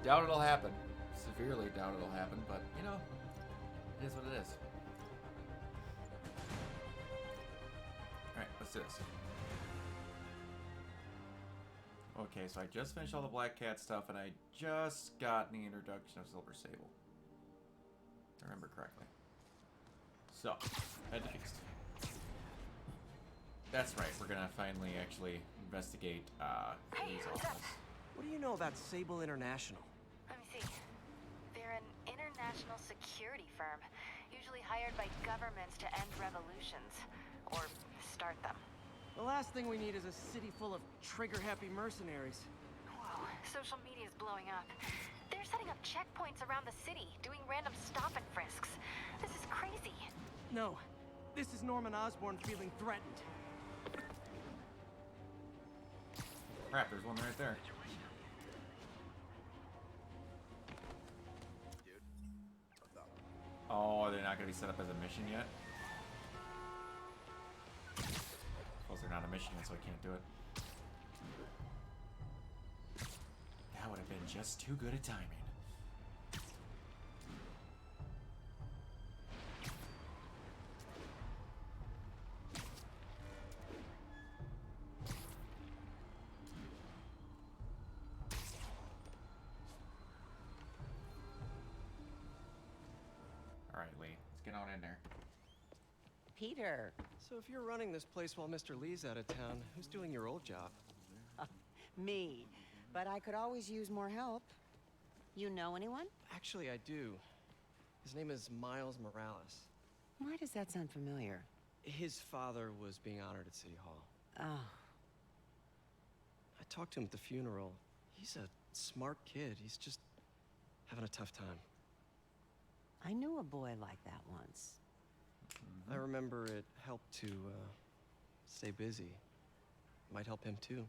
Doubt it'll happen. Severely doubt it'll happen, but, you know, it is what it is. Alright, let's do this. Okay, so I just finished all the Black Cat stuff, and I just got the introduction of Silver Sable. If I remember correctly. So, head to feast. That's right, we're gonna finally actually investigate Lee's office. What do you know about Sable International? Let me see. They're an international security firm, usually hired by governments to end revolutions, or start them. The last thing we need is a city full of trigger-happy mercenaries. Whoa, social media's blowing up. They're setting up checkpoints around the city, doing random stop and frisks. This is crazy. No, this is Norman Osborn feeling threatened. Crap, there's one right there. Oh, they're not going to be set up as a mission yet? Suppose they're not a mission yet, so I can't do it. That would have been just too good a timing. Alright, Lee. Let's get on in there. Peter. So if you're running this place while Mr. Lee's out of town, who's doing your old job? Me. But I could always use more help. You know anyone? Actually, I do. His name is Miles Morales. Why does that sound familiar? His father was being honored at City Hall. Oh, I talked to him at the funeral. He's a smart kid. He's just having a tough time. I knew a boy like that once. I remember it helped to stay busy. Might help him too.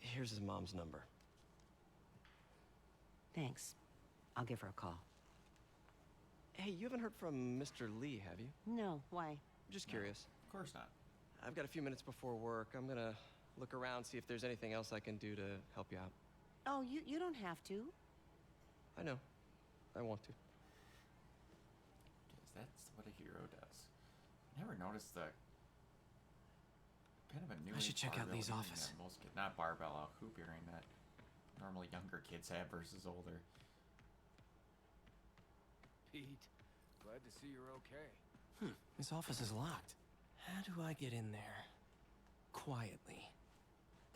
Here's his mom's number. Thanks. I'll give her a call. Hey, you haven't heard from Mr. Lee, have you? No, why? Just curious. Of course not. I've got a few minutes before work. I'm gonna look around, see if there's anything else I can do to help you out. Oh, you don't have to. I know. I want to. Because that's what a hero does. I never noticed the kind of a new. I should check out Lee's office. That most kid, not barbell, hoop earring that normally younger kids have versus older. Pete, glad to see you're okay. His office is locked. How do I get in there? Quietly.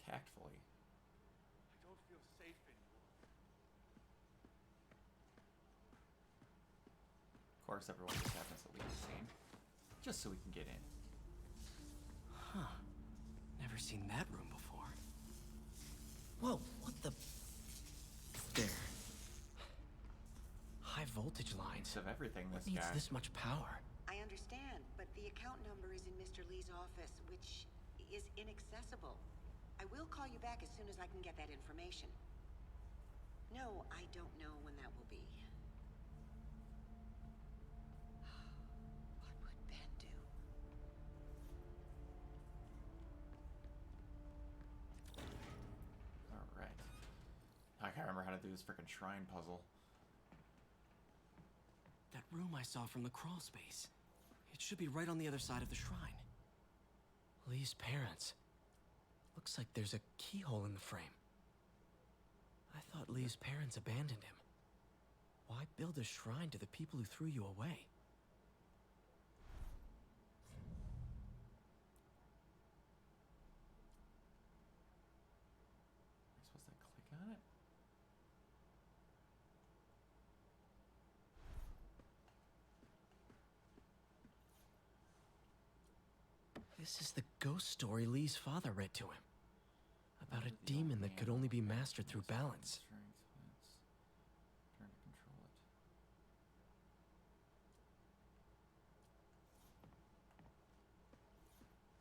Tactfully. I don't feel safe anymore. Of course, everyone just happens to leave the scene. Just so we can get in. Huh. Never seen that room before. Whoa, what the... There. High voltage lines. Of everything, this Needs guy. this much power. I understand, but the account number is in Mr. Lee's office, which is inaccessible. I will call you back as soon as I can get that information. No, I don't know when that will be. What would Ben do? Alright. I can't remember how to do this frickin' shrine puzzle. That room I saw from the crawl space. It should be right on the other side of the shrine. Lee's parents. Looks like there's a keyhole in the frame. I thought Lee's parents abandoned him. Why build a shrine to the people who threw you away? Am I supposed to click on it? This is the ghost story Lee's father read to him. About a demon that could only be mastered through balance. Strength, let's turn to control it.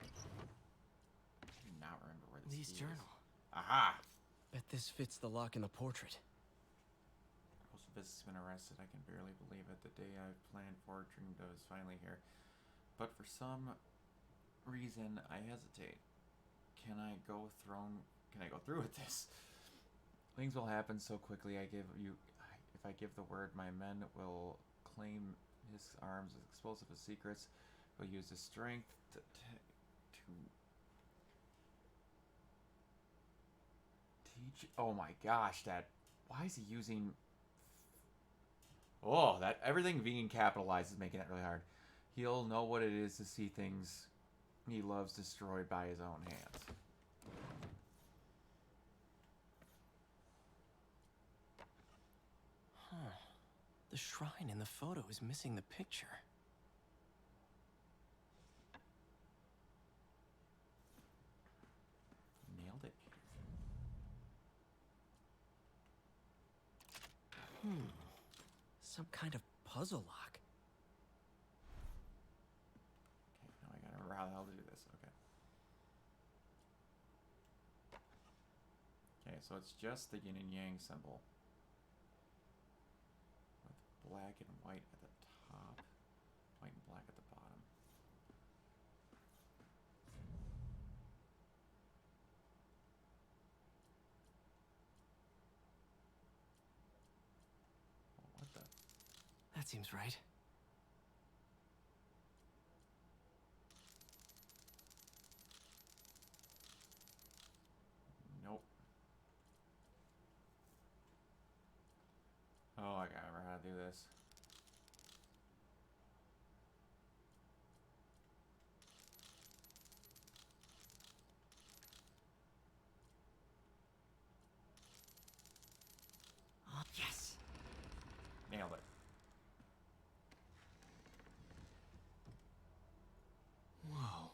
I do not remember where this Lee's key is. journal. Aha! Bet this fits the lock in the portrait. Most of this has been arrested. I can barely believe it. The day I've planned for, dreamed of, is finally here. But for some reason, I hesitate. Can I go through with this? Things will happen so quickly. If I give the word, my men will claim his arms as explosive as secrets. He'll use his strength to teach. Oh my gosh, that. Why is he using? Oh, that everything being capitalized is making that really hard. He'll know what it is to see things he loves destroyed by his own hands. Huh. The shrine in the photo is missing the picture. Nailed it. Some kind of puzzle lock. Okay, now I gotta remember how the hell to do this. Okay. Okay, so it's just the yin and yang symbol. With black and white at the top. White and black at the bottom. Oh, what the? That seems right. Nope. Oh, I gotta remember how to do this. Yes! Nailed it. Whoa.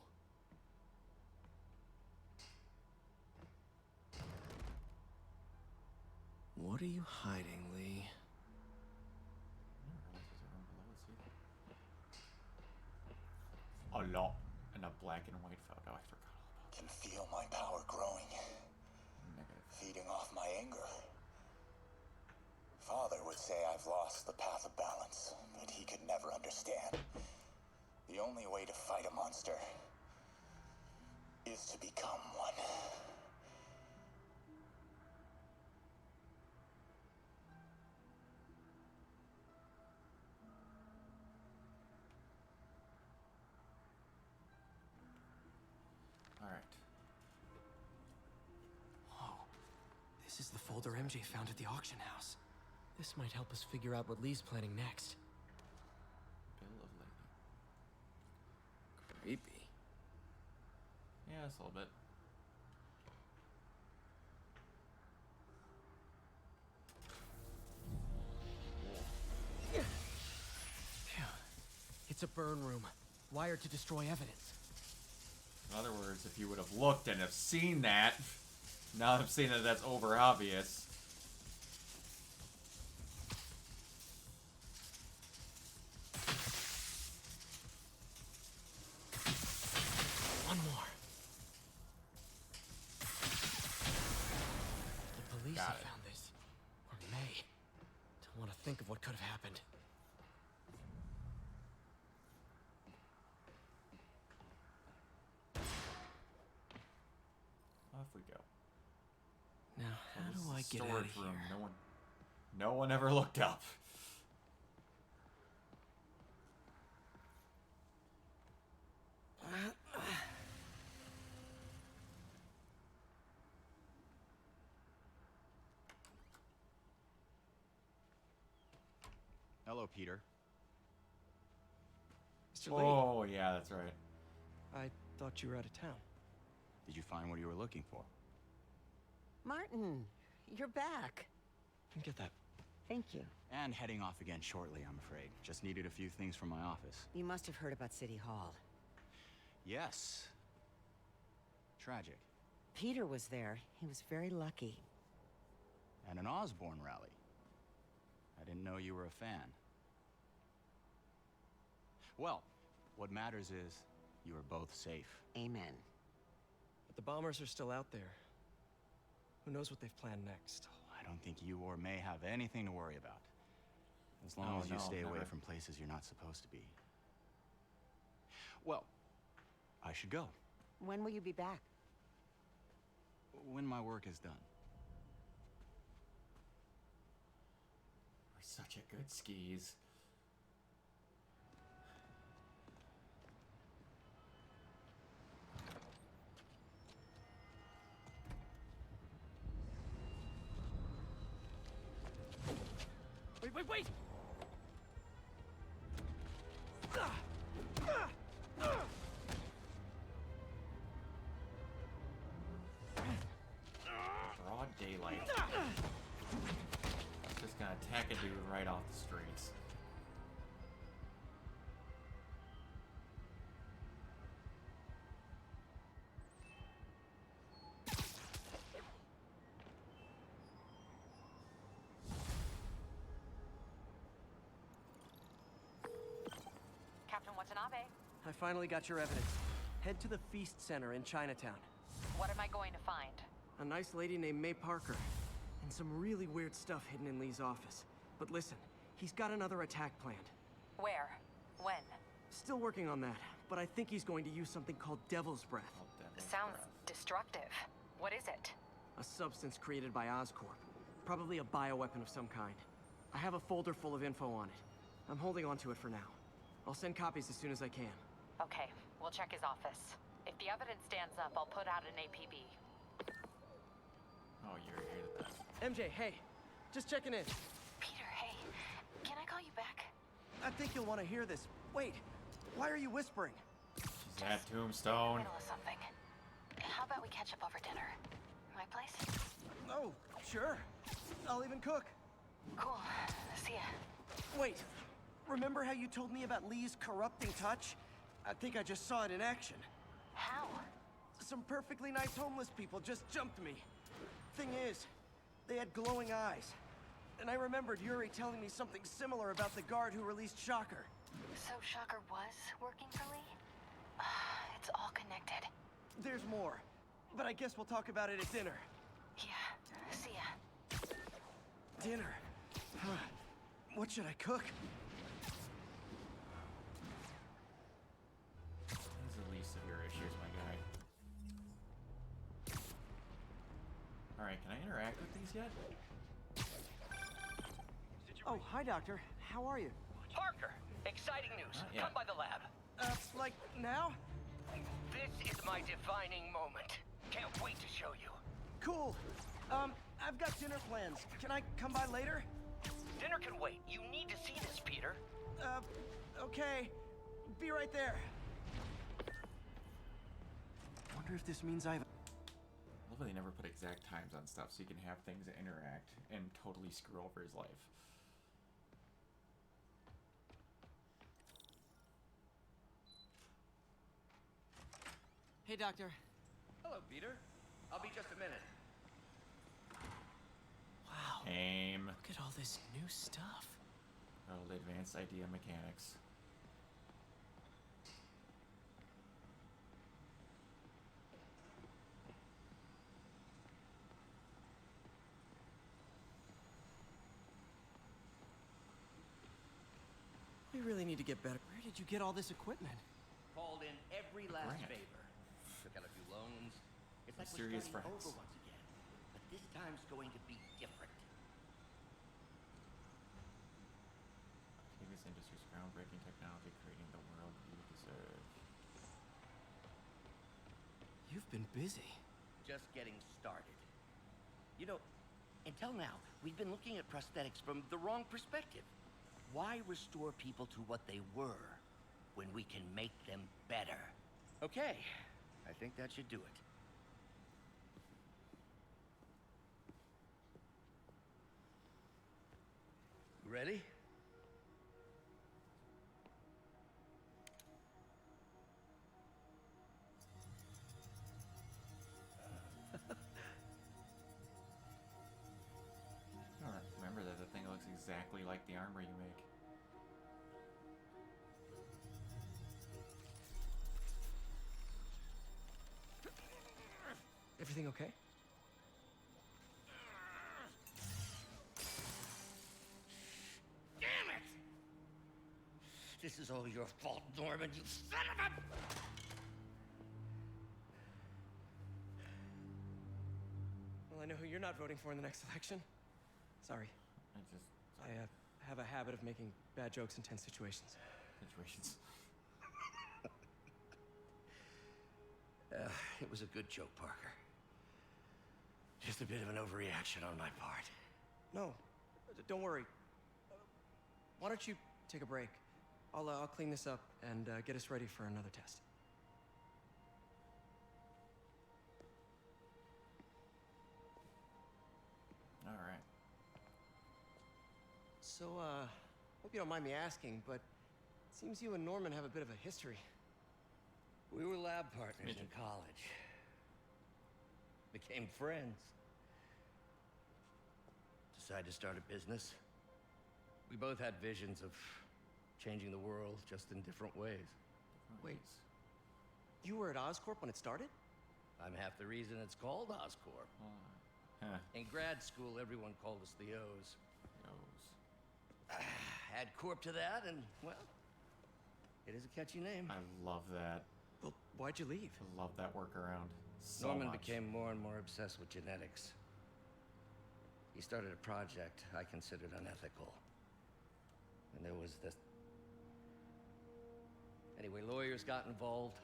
What are you hiding, Lee? A lot. And a black and white photo. I forgot all about Can feel my power growing, that. Negative. feeding off my anger. Father would say I've lost the path of balance, but he could never understand. The only way to fight a monster is to become one. Alright. Whoa. This is the folder MJ found at the auction house. This might help us figure out what Lee's planning next. Bill of lading. Creepy. Yeah, it's a little bit. Phew. It's a burn room, wired to destroy evidence. In other words, if you would have looked and have seen that, now I'm seeing that that's over obvious. One more. The police Got have it. found this. Or may. Don't want to think of what could have happened. Off we go. Now, how This do is I a get out storage of here? room. No one ever looked up. Hello, Peter. Mr. Lee, Oh, yeah, that's right. I thought you were out of town. Did you find what you were looking for? Martin, you're back. Get that. Thank you. And heading off again shortly, I'm afraid. Just needed a few things from my office. You must have heard about City Hall. Yes. Tragic. Peter was there. He was very lucky. And an Osborne rally. I didn't know you were a fan. Well, what matters is you are both safe. Amen. But the bombers are still out there. Who knows what they've planned next? I don't think you or May have anything to worry about. As long Oh, as you no, stay away never. from places you're not supposed to be. Well, I should go. When will you be back? When my work is done. such a good skis. Wait! Broad daylight. Just gonna attack a dude right off the streets. Captain Watanabe, I finally got your evidence. Head to the Feast Center in Chinatown. what am I going to find? A nice lady named May Parker. And some really weird stuff hidden in Lee's office. But listen, he's got another attack planned. Where? When? Still working on that, but I think he's going to use something called Devil's Breath. Oh, Devil's Sounds Breath. destructive. What is it? A substance created by Oscorp. Probably a bioweapon of some kind. I have a folder full of info on it. I'm holding on to it for now. I'll send copies as soon as I can. Okay, we'll check his office. If the evidence stands up, I'll put out an APB. Oh, you're here to that. MJ, hey. Just checking in. Peter, hey, can I call you back? I think you'll want to hear this. Wait, why are you whispering? She's at Tombstone. Middle of something. How about we catch up over dinner? My place? Oh, sure. I'll even cook. Cool. See ya. Wait, remember how you told me about Lee's corrupting touch? I think I just saw it in action. How? Some perfectly nice homeless people just jumped me. Thing is, they had glowing eyes. And I remembered Yuri telling me something similar about the guard who released Shocker. So Shocker was working for Lee? It's all connected. There's more, but I guess we'll talk about it at dinner. Yeah. See ya. Dinner? What should I cook? These are the least of your issues, my guy. Alright, can I interact with these yet? Oh, hi, Doctor. How are you? Parker, exciting news. Not yet. Come by the lab. Like, now? This is my defining moment. Can't wait to show you. Cool. I've got dinner plans. Can I come by later? Dinner can wait. You need to see this, Peter. Okay. Be right there. Wonder if this means I've... I love how they never put exact times on stuff so you can have things that interact and totally screw over his life. Hey, Doctor. Hello, Peter. I'll be just a minute. Wow. Aim. Look at all this new stuff. Oh, the advanced idea mechanics. We really need to get better. Where did you get all this equipment? Called in every last Grant. favor. Took out a few loans. It's like Mysterious we're starting friends. over once again. But this time's going to be different. This industry's groundbreaking technology, creating the world you deserve. You've been busy. Just getting started. You know, until now, we've been looking at prosthetics from the wrong perspective. Why restore people to what they were when we can make them better? Okay, I think that should do it. Ready? Alright, remember that the thing looks exactly like the armor you make. Everything okay? Damn it! This is all your fault, Norman, you son of a... Well, I know who you're not voting for in the next election. Sorry. I just... I have a habit of making bad jokes in tense situations. Situations. It was a good joke, Parker. Just a bit of an overreaction on my part. No, don't worry. Why don't you take a break? I'll clean this up and get us ready for another test. All right. So, hope you don't mind me asking, but it seems you and Norman have a bit of a history. We were lab partners in college. Became friends. Decided to start a business. We both had visions of changing the world, just in different ways. Wait, you were at Oscorp when it started? I'm half the reason it's called Oscorp. Huh. In grad school, everyone called us the O's. Knows. Add Corp to that, and, well, it is a catchy name. I love that. Well, why'd you leave? I love that workaround so Norman much. became more and more obsessed with genetics. He started a project I considered unethical. And there was this... Anyway, lawyers got involved.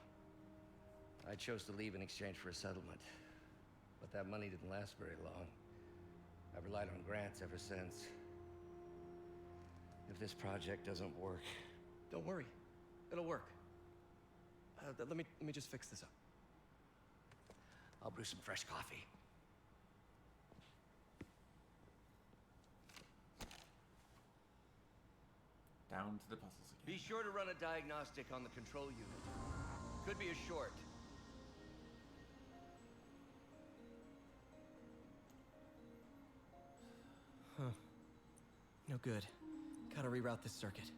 I chose to leave in exchange for a settlement. But that money didn't last very long. I've relied on grants ever since. If this project doesn't work... Don't worry, it'll work. Let me just fix this up. I'll brew some fresh coffee. Down to the puzzles again. Be sure to run a diagnostic on the control unit. Could be a short. Huh. No good. Gotta reroute this circuit.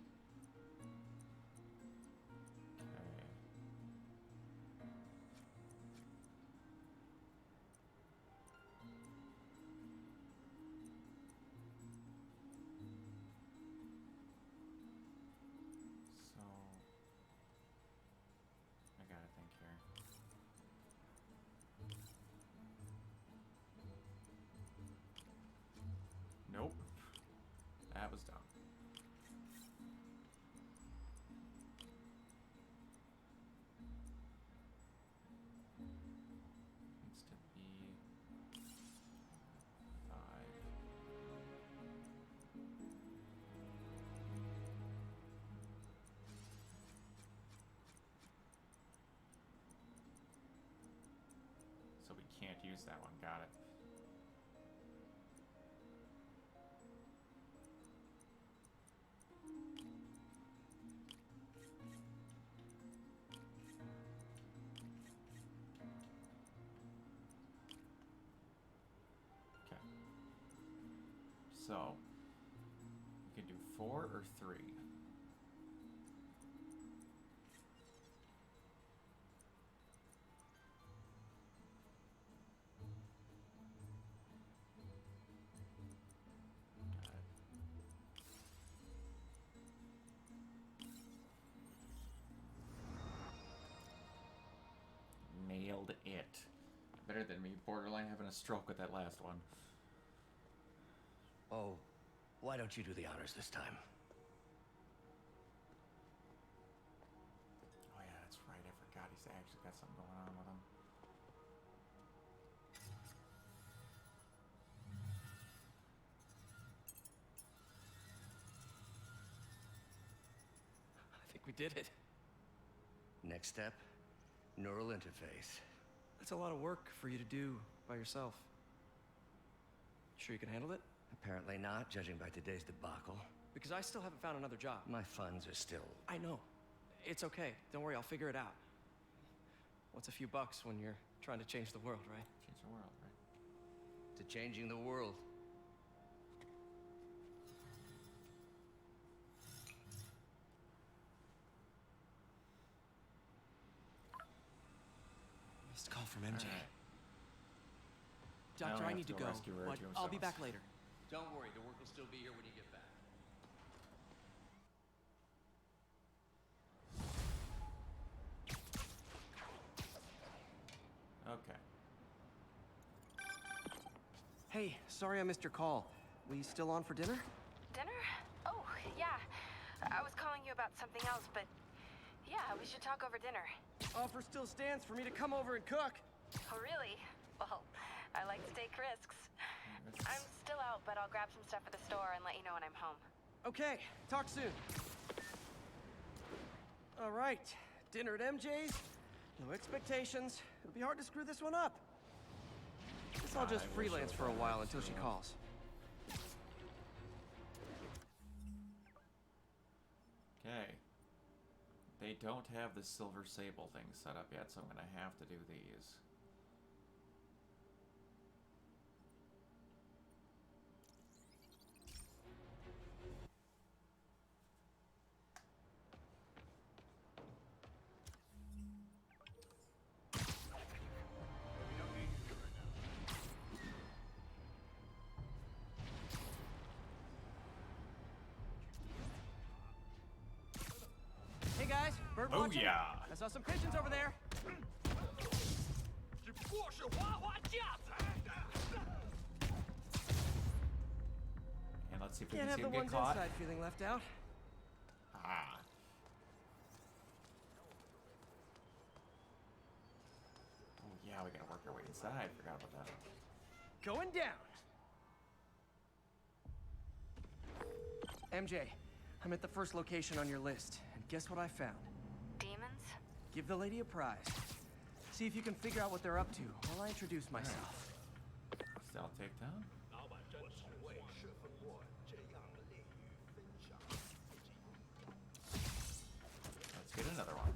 So I gotta think here. Nope. That was dumb. Needs to be 5. So we can't use that one. Got it. Okay. So we can do 4 or 3. Got it. Nailed it. Better than me borderline having a stroke with that last one. Oh, why don't you do the honors this time? Oh yeah, that's right. I forgot he's actually got something going on with him. I think we did it. Next step, neural interface. That's a lot of work for you to do by yourself. Sure you can handle it? Apparently not, judging by today's debacle. Because I still haven't found another job. My funds are still... I know. It's okay. Don't worry, I'll figure it out. What's a few bucks when you're trying to change the world, right? Change the world, right? to changing the world. Missed call from MJ. All right. Doctor, Now I I have need to to go go, rescue her but to I'll be himself. back later. Don't worry, the work will still be here when you get back. Okay. Hey, sorry I missed your call. We still on for dinner? Dinner? Oh, about something else, but yeah, we should talk over dinner. Offer still stands for me to come over and cook. Oh, really? Well, I like to take risks. I'm still out, but I'll grab some stuff at the store and let you know when I'm home. Okay, talk soon. All right, dinner at MJ's. No expectations. It'll be hard to screw this one up. Guess I'll just freelance for a while until she calls. Okay. They don't have the Silver Sable thing set up yet, so I'm gonna have to do these. Hey guys, bird Oh watching? yeah. I saw some pigeons over there. And let's see if we Can't can have see the him get ones caught. inside feeling left out. Ah. Oh yeah, we gotta work our way inside. Forgot about that. Going down. MJ, I'm at the first location on your list, and guess what I found? Demons? Give the lady a prize. See if you can figure out what they're up to while I introduce myself. Stealth takedown. Let's get another one.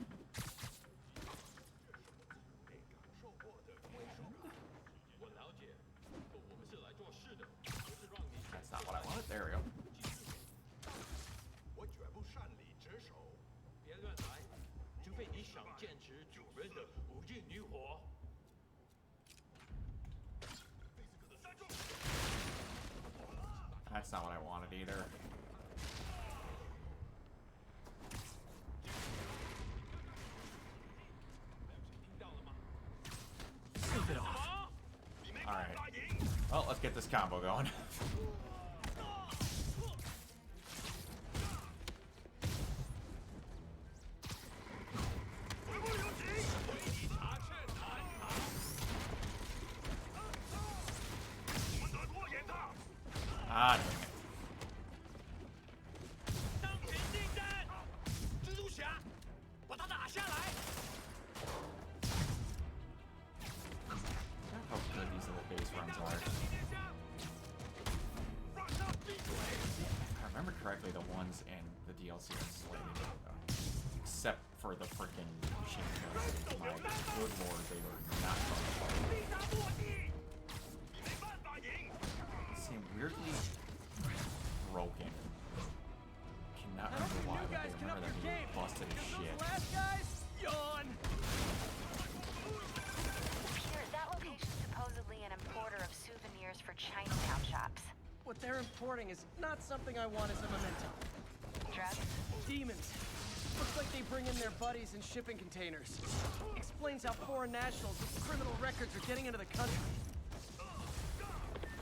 That's not what I wanted. There we go. That's not what I wanted either. Sleep it off. Alright. Well, let's get this combo going. Ah, dang it. How good these little base runs are. If I remember correctly, the ones in the DLC are slightly better, except for the freaking machine guns. My good lord, they were not fun to play. They seem weirdly broken. Cannot remember why, but I remember that being busted as shit. Last guys, yawn. Here, that location's supposedly an importer of souvenirs for Chinatown shops. What they're importing is not something I want as a memento. Drugs? Demons. Looks like they bring in their buddies in shipping containers. Explains how foreign nationals with criminal records are getting into the country.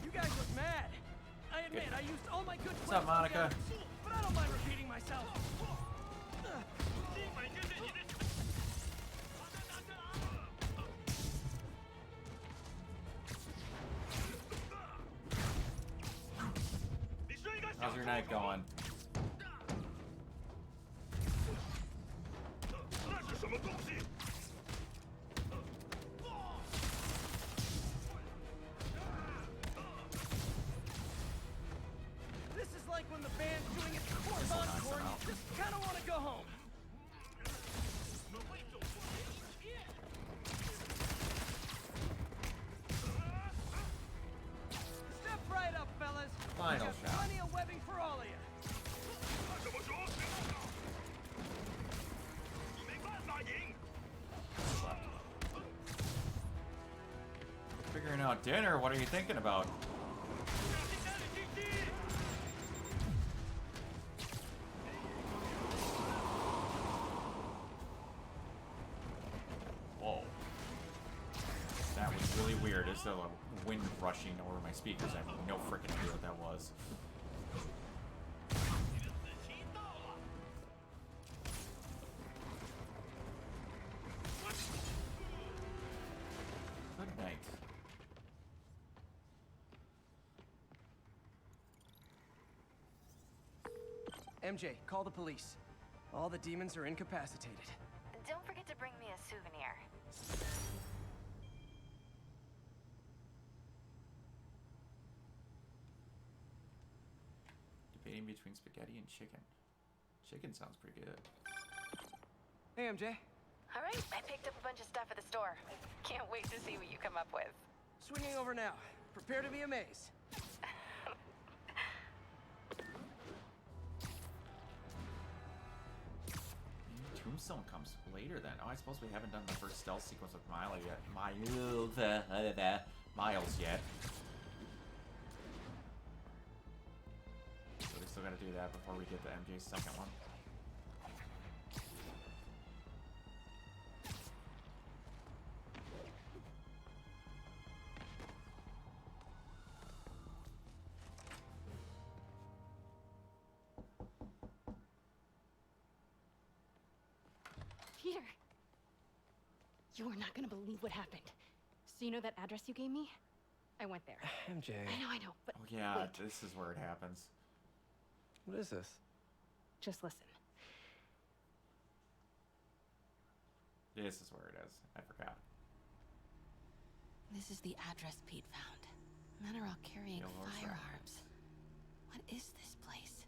You guys look mad. I admit, I used all my good What's up, Monica? but I don't mind repeating myself. How's your night going? This is like when the band's doing its course encore and you just kind of want to go home. Step right up, fellas. Final Got shot. plenty of webbing for all of you. Figuring out dinner, what are you thinking about? Whoa. That was really weird. It's a wind rushing over my speakers. I have no freaking idea what that was. MJ, call the police. All the demons are incapacitated. Don't forget to bring me a souvenir. Debating between spaghetti and chicken. Chicken sounds pretty good. Hey, MJ. All right, I picked up a bunch of stuff at the store. Can't wait to see what you come up with. Swinging over now. Prepare to be amazed. Tombstone comes later then. Oh, I suppose we haven't done the first stealth sequence with Miles yet. Miles yet. So we still gotta do that before we get to MJ's second one. Peter, you are not gonna believe what happened. So you know that address you gave me? I went there. MJ. I know, but Oh yeah, wait. this is where it happens. What is this? Just listen. This is where it is. I forgot. This is the address Pete found. Men are all carrying Yellow Star. firearms. What is this place?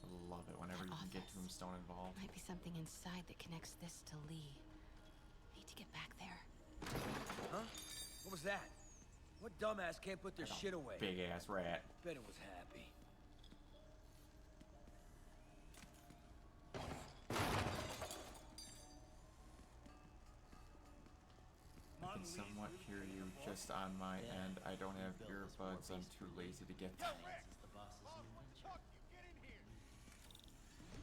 I love it whenever That you can get office. Tombstone involved. Might be something inside that connects this to Lee. Need to get back there. Huh? What was that? What dumbass can't put their shit away? Big ass rat. Bet it was happy. I can somewhat hear you just on my end. I don't have earbuds. I'm too lazy to get them.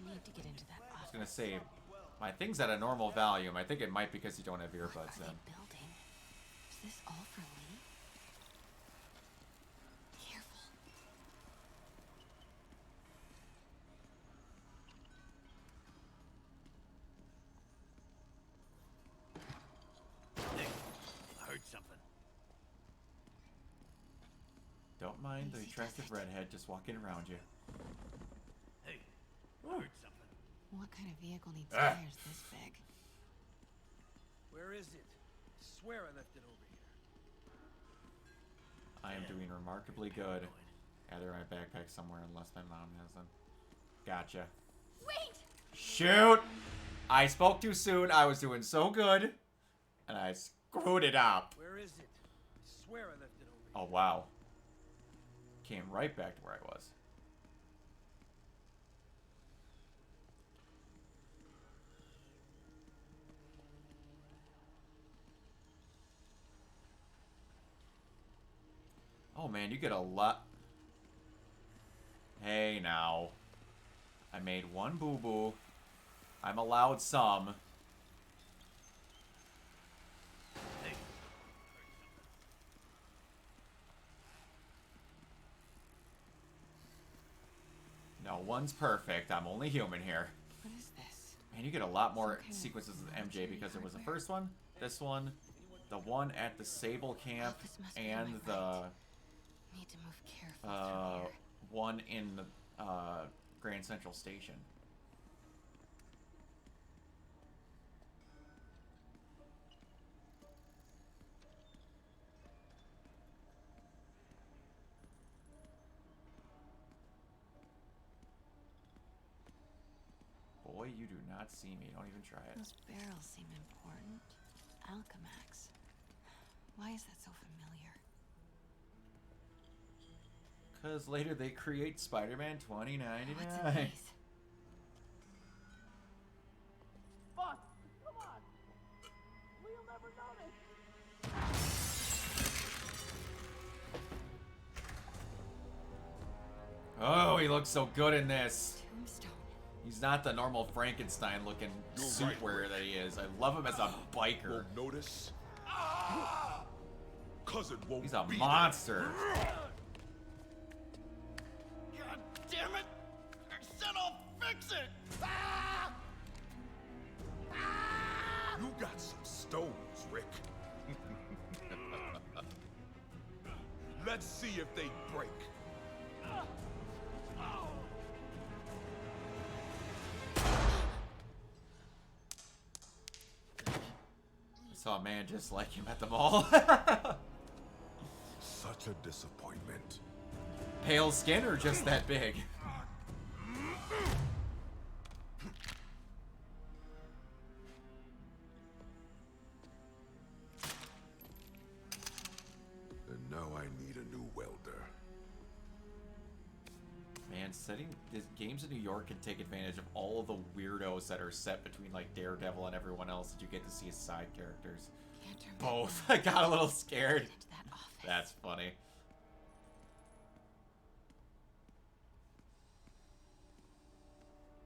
Need to get into that I was office. gonna say, my thing's at a normal volume. I think it might be because you don't have What earbuds are then. they building? Is this all for Lee? Careful. Hey, I heard something. Don't mind the attractive redhead just walking around you. Hey, I heard something. What kind of vehicle needs Ah. tires this big? Where is it? I swear I left it over here. I am doing remarkably good. Gather my backpack somewhere unless my mom has them. Gotcha. Wait! Shoot! I spoke too soon. I was doing so good. And I screwed it up. Where is it? I swear I left it over here. Oh, wow. Came right back to where I was. Oh man, you get a lot. Hey now. I made one boo-boo. I'm allowed some. Hey, No one's perfect. I'm only human here. What is this? Man, you get a lot more Some kind of sequences with MJ military because there was the hardware. first one, this one, the one at the Sable camp, This must be on and my the right. Need to move carefully through here. one in the Grand Central Station. Boy, you do not see me. Don't even try it. Those barrels seem important. Alchemax. Why is that so familiar? Because later they create Spider-Man What's in 2099. these? Fuck! Come on! We'll never notice! Oh, he looks so good in this. Tombstone. He's not the normal Frankenstein-looking You're suit right, wearer Rick. that he is. I love him as a biker. Won't notice. Cousin won't He's a be monster. God damn it! I said I'll fix it! Ah! Ah! there. You got some stones, Rick. Let's see if they break. I saw a man just like him at the mall. Such a disappointment. Pale skin or just that big? And now I need a new welder. Man, setting these games in New York can take advantage of all the weirdos that are set between like Daredevil and everyone else that you get to see as side characters. Both. I got a little scared. That's funny.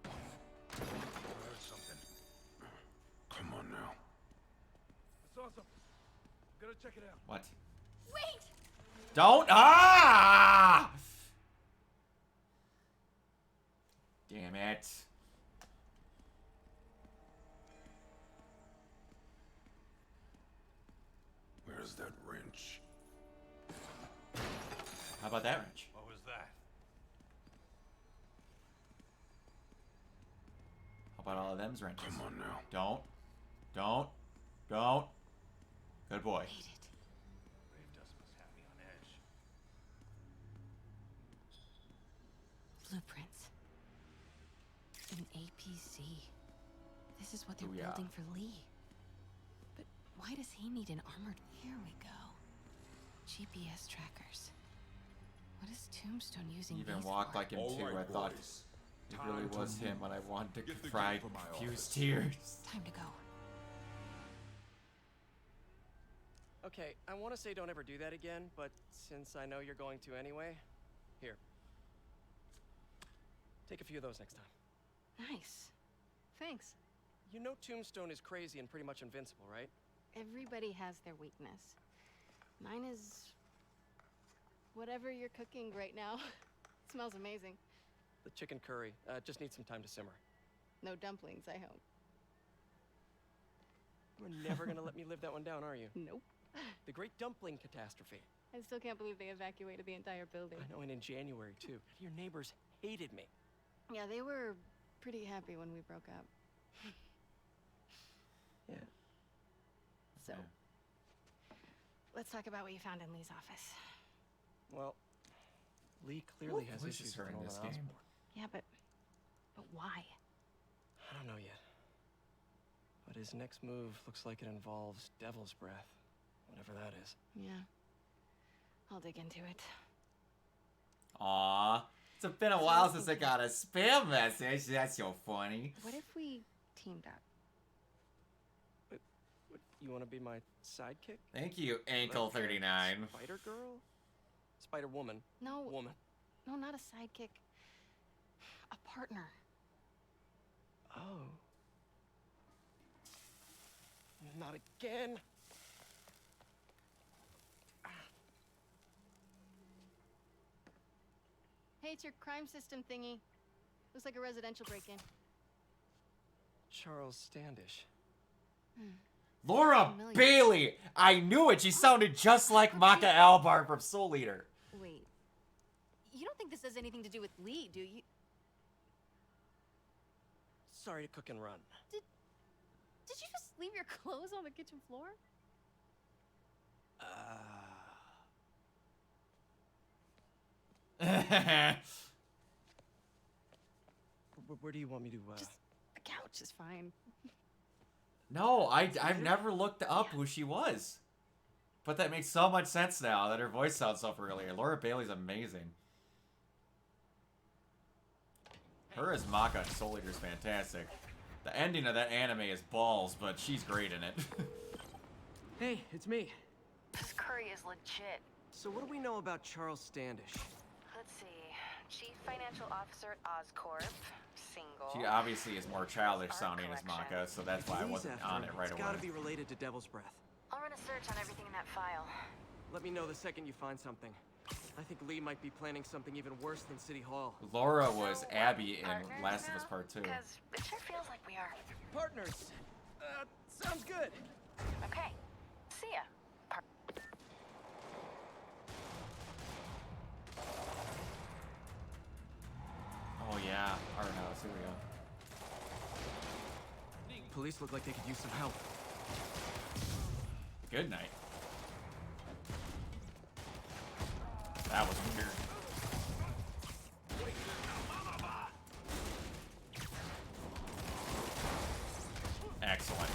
I heard something. Come on now. I saw something. I'm gonna check it out. What? Wait! Don't! Ah! Damn it. Where's that wrench? How about that wrench? What was that? How about all of them's wrenches? Come on now. Don't. Don't. Don't. Good boy. Grave dust must have me on edge. Blueprints. An APC. This is what they're Booyah. building for Lee. But why does he need an armored... Here we go. GPS trackers. What is Tombstone using He even these walked for? like him All too. right, I thought boys. it really Time was to him move. when I wanted to Get the cry gate for my confused office. tears. Time to go. Okay, I want to say don't ever do that again, but since I know you're going to anyway, here. Take a few of those next time. Nice. Thanks. You know Tombstone is crazy and pretty much invincible, right? Everybody has their weakness. Mine is... whatever you're cooking right now. Smells amazing. The chicken curry. Just needs some time to simmer. No dumplings, I hope. You're never gonna let me live that one down, are you? Nope. The Great Dumpling Catastrophe. I still can't believe they evacuated the entire building. I know, and in January, too. Your neighbors hated me. Yeah, they were pretty happy when we broke up. Yeah. So, let's talk about what you found in Lee's office. Well, Lee clearly What has voice issues is her with in Nolan this game? Osborn. Yeah, but why? I don't know yet. But his next move looks like it involves Devil's Breath. Whatever that is. Yeah. I'll dig into it. Aw. It's been a while since I got a spam message. That's so funny. What if we teamed up? What, you want to be my sidekick? Thank you, Ankle39. Spider Girl? Spider Woman? No. Woman. No, not a sidekick. A partner. Oh. Not again. Hey, it's your crime system thingy. Looks like a residential break-in. Charles Standish. Laura Familiar. Bailey! I knew it! She sounded just like Maka Albarn from Soul Eater. Wait. You don't think this has anything to do with Lee, do you? Sorry to cook and run. Did you just leave your clothes on the kitchen floor? Where do you want me to, Just the couch is fine. No, I've never looked up who she was. But that makes so much sense now that her voice sounds so familiar. Laura Bailey's amazing. Her as Maka in Soul Eater is fantastic. The ending of that anime is balls, but she's great in it. Hey, it's me. This curry is legit. So what do we know about Charles Standish? Let's see. Chief Financial Officer at Oscorp. Single. She obviously is more childish Art sounding as collection. Maka, so that's why I Please wasn't after on him. it right It's away. gotta be related to Devil's Breath. I'll run a search on everything in that file. Let me know the second you find something. I think Lee might be planning something even worse than City Hall. Laura was So, Abby in partners Last of Us now? Part 2. Because it sure feels like we are. Partners! Sounds good! Okay. See ya. Yeah, our house. Here we go. Police look like they could use some help. Good night. That was weird. Excellent.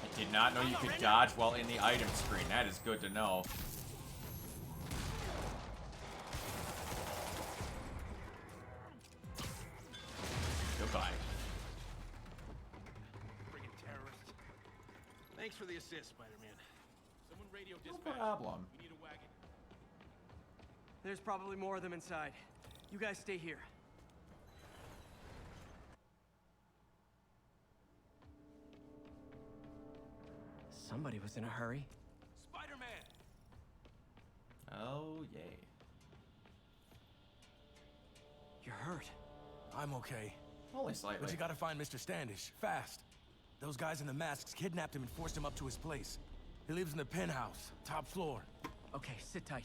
I did not know you could dodge while in the item screen. That is good to know. Goodbye. Friggin' terrorist. Thanks for the assist, Spider-Man. Someone radio No dispatch. problem. We need a wagon. There's probably more of them inside. You guys stay here. Somebody was in a hurry. Spider-Man! Oh, yay. You're hurt. I'm okay. Only slightly. But you gotta find Mr. Standish, fast. Those guys in the masks kidnapped him and forced him up to his place. He lives in the penthouse, top floor. Okay, sit tight.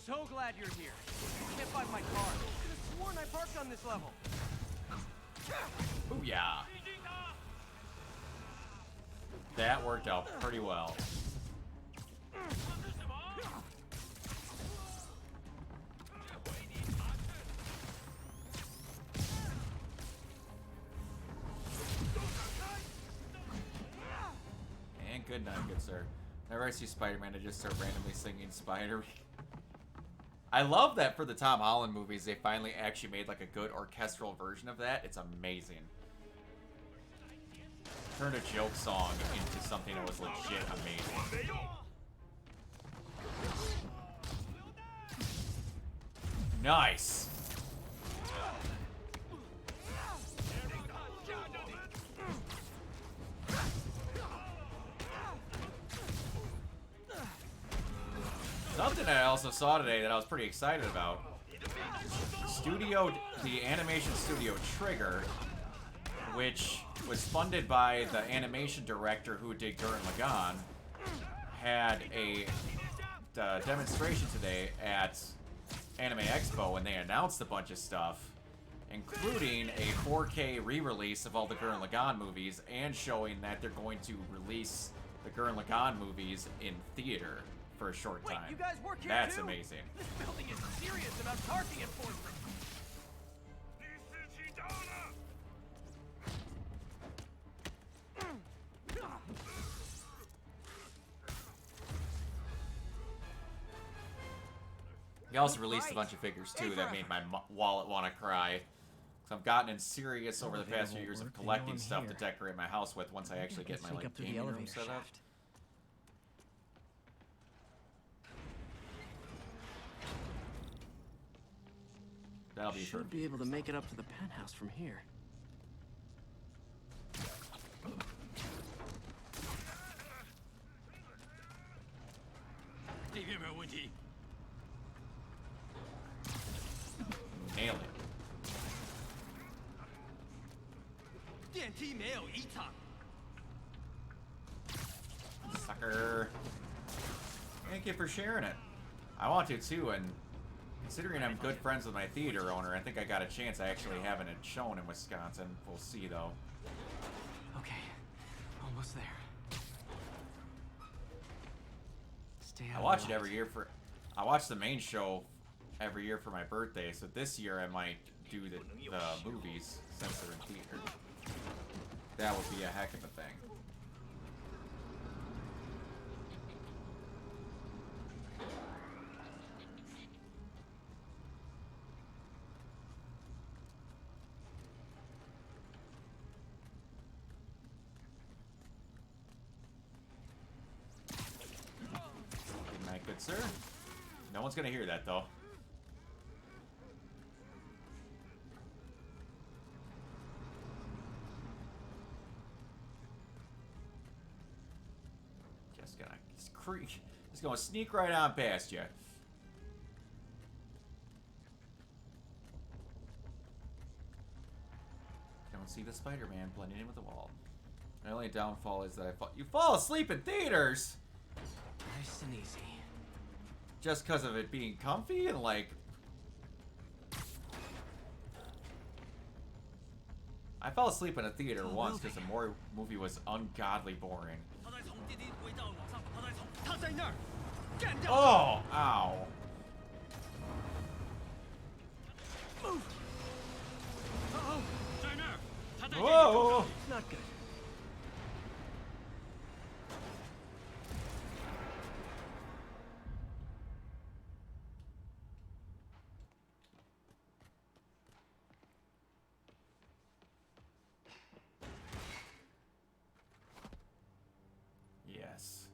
So glad you're here. Can't find my car. I could have sworn I parked on this level. Ooh, yeah. That worked out pretty well. And good night, good sir. Whenever I see Spider-Man, I just start randomly singing Spider. I love that for the Tom Holland movies, they finally actually made like a good orchestral version of that. It's amazing. Turned a joke song into something that was legit amazing. Nice. Something I also saw today that I was pretty excited about. The animation studio Trigger, which was funded by the animation director who did Gurren Lagann, had a demonstration today at Anime Expo, and they announced a bunch of stuff, including a 4K re-release of all the Gurren Lagann movies, and showing that they're going to release the Gurren Lagann movies in theater for a short time. Wait, you guys work here That's too? amazing. This building is serious about parking enforcement. He also released a bunch of figures too that made my wallet want to cry. So I've gotten in serious over the past few years of collecting stuff to decorate my house with once I actually get my like gaming room set up. That'll be Should be able to make it up to the penthouse from here. Nail it. Sucker. Thank you for sharing it. I want to too, and considering I'm good friends with my theater owner, I think I got a chance. I actually haven't it shown in Wisconsin. We'll see though. Okay, almost there. Stay out I watch it every year for. I watch the main show every year for my birthday, so this year I might do the movies since they're in theater. That would be a heck of a thing. Good night, good sir. No one's gonna hear that though. Just gonna sneak right on past you. Don't see the Spider-Man blending in with the wall. My only downfall is that you fall asleep in theaters. Nice and easy. Just because of it being comfy and like... I fell asleep in a theater once because the movie was ungodly boring. Oh! Ow. Whoa! Not good. Yes.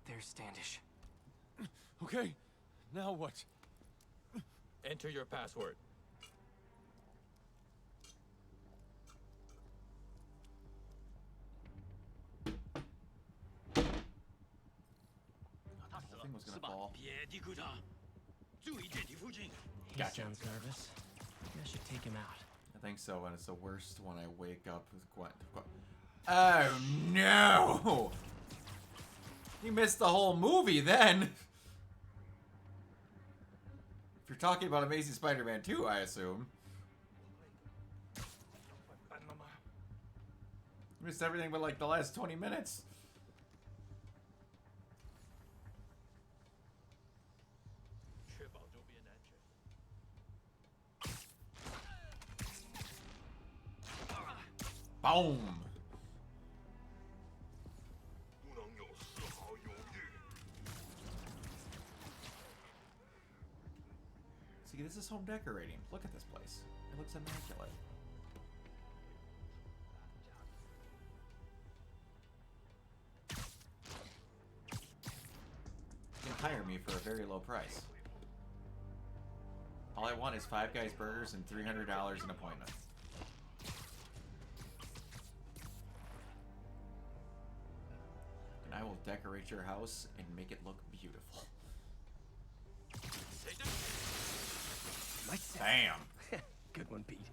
There's Standish. Okay, now what? Enter your password. The thing was gonna fall. He sounds nervous. Maybe I should take him out. I think so, and it's the worst when I wake up with Gwen. Oh no! You missed the whole movie then! If you're talking about Amazing Spider-Man 2, I assume. You missed everything but like the last 20 minutes. Boom! See, this is home decorating. Look at this place. It looks immaculate. You can hire me for a very low price. All I want is 5 Guys Burgers and $300 an appointment. And I will decorate your house and make it look beautiful. Bam! Good one, Pete.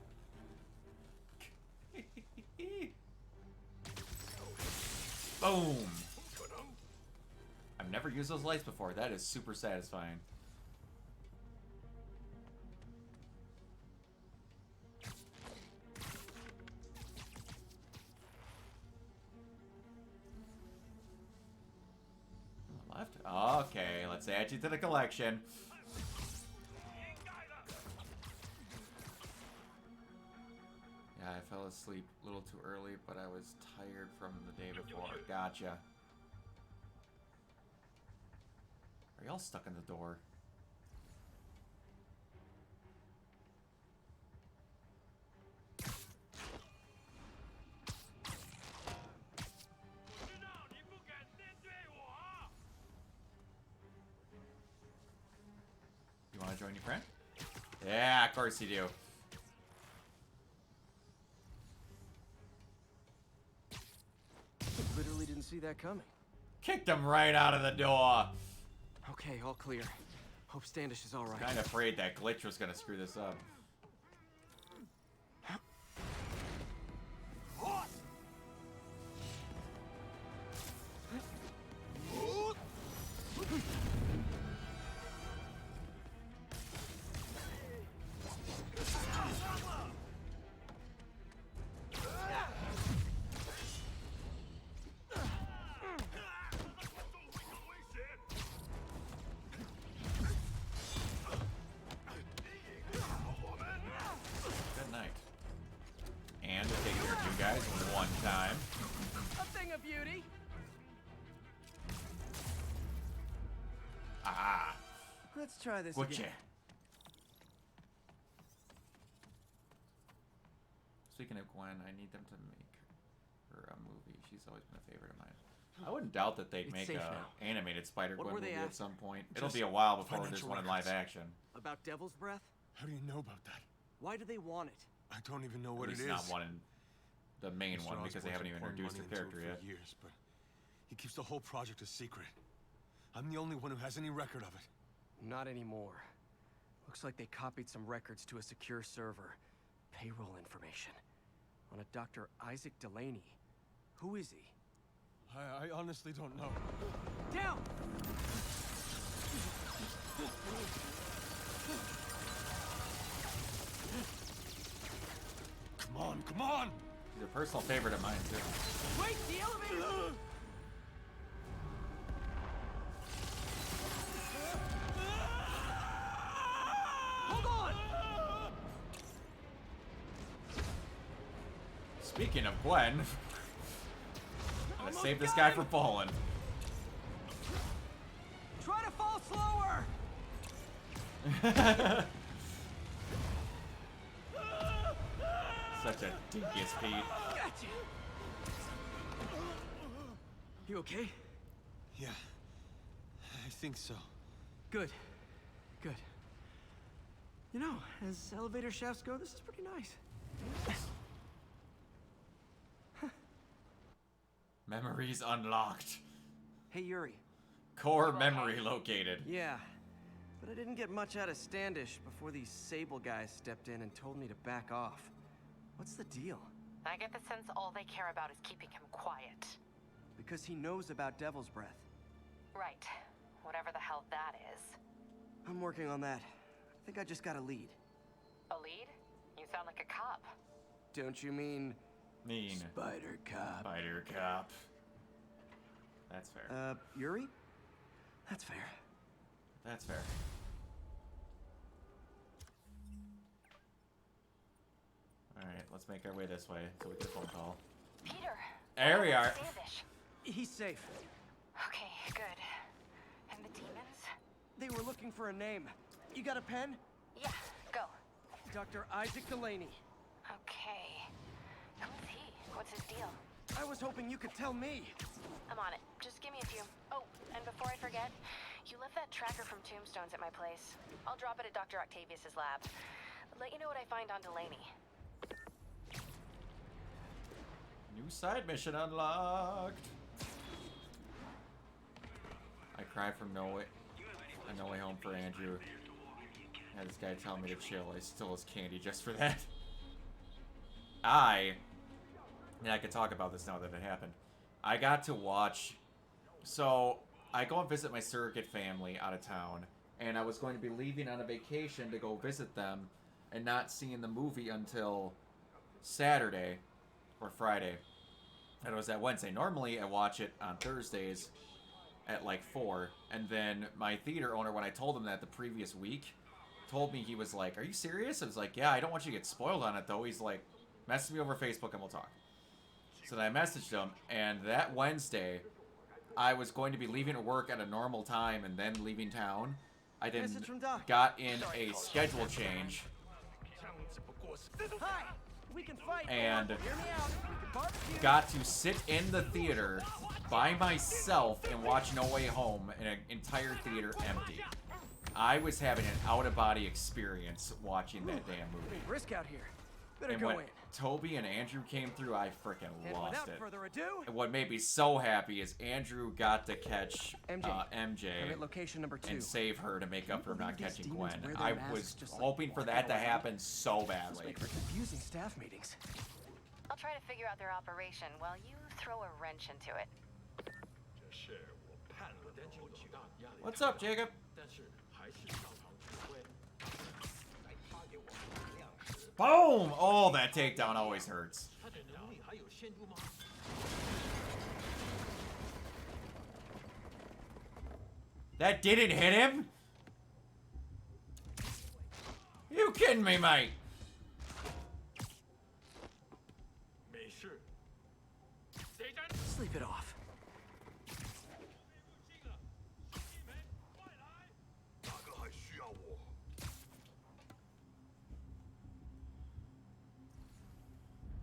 Boom! I've never used those lights before. That is super satisfying. Left? Okay, let's add you to the collection. Yeah, I fell asleep a little too early, but I was tired from the day before. Gotcha. Are y'all stuck in the door? You want to join your friend? Yeah, of course you do. Literally didn't see that coming. Kicked him right out of the door. Okay, all clear. Hope Standish is all right. Kind of afraid that glitch was gonna screw this up. Good night. And to take care of you guys one time. A thing of beauty. Ah. Let's try this Would again. ya? Speaking of Gwen, I need them to make her a movie. She's always been a favorite of mine. I wouldn't doubt that they'd It's make safe a now. animated Spider-Gwen What were movie they at after? some point. It'll Just be a while before there's financial one in live records. action. About Devil's Breath? How do you know about that? Why do they want it? I don't even know At what it least is. not one in the main Mr. one because they Osborn's haven't even poured introduced money the into character it yet. for years, but he keeps the whole project a secret. I'm the only one who has any record of it. Not anymore. Looks like they copied some records to a secure server. Payroll information. On a Dr. Isaac Delaney. Who is he? I honestly don't know. Down! Come on, come on! He's a personal favorite of mine, too. Wait, the elevator! Hold on! Speaking of Gwen, I'm gonna save this guy from falling. Try to fall slower! Such a dinkiest feat. Gotcha! You okay? Yeah, I think so. Good. Good. You know, as elevator shafts go, this is pretty nice. Memories unlocked. Hey, Yuri. Core memory located. Yeah, but I didn't get much out of Standish before these Sable guys stepped in and told me to back off. What's the deal? I get the sense all they care about is keeping him quiet. Because he knows about Devil's Breath. Right. Whatever the hell that is. I'm working on that. I think I just got a lead. A lead? You sound like a cop. Don't you mean... Mean. Spider Cop. Spider Cop. That's fair. Yuri? That's fair. That's fair. Alright, let's make our way this way so we get a phone call. Peter! There we are. Standish. He's safe. Okay, good. And the demons? They were looking for a name. You got a pen? Yeah, go. Dr. Isaac Delaney. Okay. Who's he? What's his deal? I was hoping you could tell me. I'm on it. Just give me a few. Oh, and before I forget, you left that tracker from Tombstones at my place. I'll drop it at Dr. Octavius's lab. Let you know what I find on Delaney. New side mission unlocked. I cry from No Way Home for Andrew. Had this guy tell me to chill. I stole his candy just for that. I can talk about this now that it happened. I got to watch. So I go and visit my surrogate family out of town, and I was going to be leaving on a vacation to go visit them, and not seeing the movie until Saturday or Friday. And it was that Wednesday. Normally I watch it on Thursdays at like 4, and then my theater owner, when I told him that the previous week, told me, he was like, "Are you serious?" I was like, "Yeah, I don't want you to get spoiled on it though." He's like, "Message me over Facebook and we'll talk." So then I messaged him, and that Wednesday I was going to be leaving work at a normal time and then leaving town. I then got in a schedule change. Hi, we can fight. And Hear me out. We can barbecue. got to sit in the theater by myself and watch No Way Home in an entire theater empty. I was having an out-of-body experience watching that damn movie. Risk out here. Better And go when in. Toby and Andrew came through, I freaking And lost without it. further ado, And what made me so happy is Andrew got to catch MJ. MJ Permit location number 2. and save her to make up for not These catching demons Gwen. wear their I masks was just like hoping for walking that to around. happen so Must badly. make for confusing staff meetings. I'll try to figure out their operation while you throw a wrench into it. What's up, Jacob? Boom! Oh, that takedown always hurts. That didn't hit him? You kidding me, mate? Sleep it off.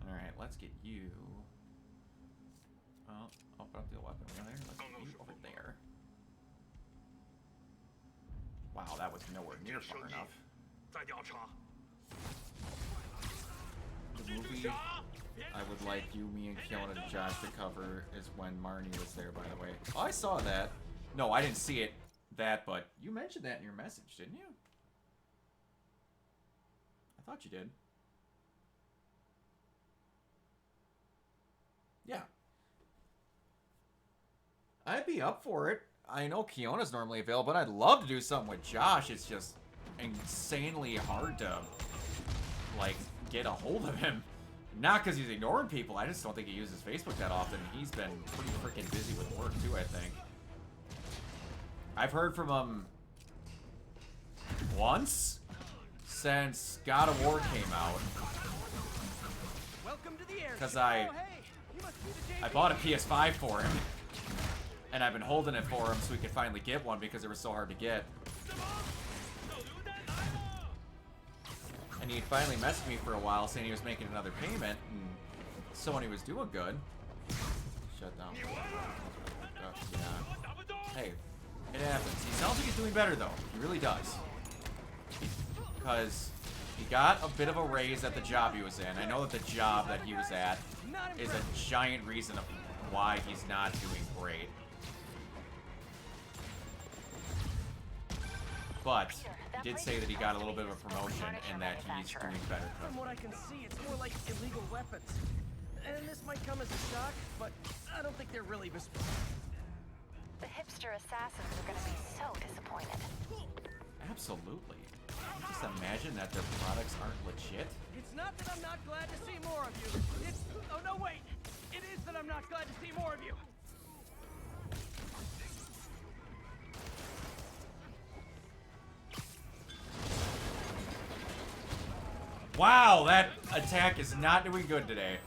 Alright, let's get you. Oh, open up the weapon there. Let's get you over there. Wow, that was nowhere near far enough. The movie I would like you, me, and Keona and Josh to cover is when Marnie was there, by the way. Oh, I saw that. No, I didn't see it. But you mentioned that in your message, didn't you? I thought you did. Yeah. I'd be up for it. I know Kiona's normally available, but I'd love to do something with Josh. It's just insanely hard to, like, get a hold of him. Not because he's ignoring people. I just don't think he uses Facebook that often. He's been pretty freaking busy with work, too, I think. I've heard from him once since God of War came out. Because I bought a PS5 for him. And I've been holding it for him so he could finally get one because it was so hard to get. And he finally messaged me for a while saying he was making another payment, and Sony was doing good. Shut down. Yeah. Hey, it happens. He sounds like he's doing better, though. He really does. Because he got a bit of a raise at the job he was in. I know that the job that he was at is a giant reason of why he's not doing great. But he did say that he got a little bit of a promotion and that he's doing better. From what I can see, it's more like illegal weapons. And this might come as a shock, but I don't think they're really bespoke. The hipster assassins are gonna be so disappointed. Absolutely. Just imagine that their products aren't legit. It's not that I'm not glad to see more of you. It's... Oh, no, wait. It is that I'm not glad to see more of you. Wow, that attack is not doing good today.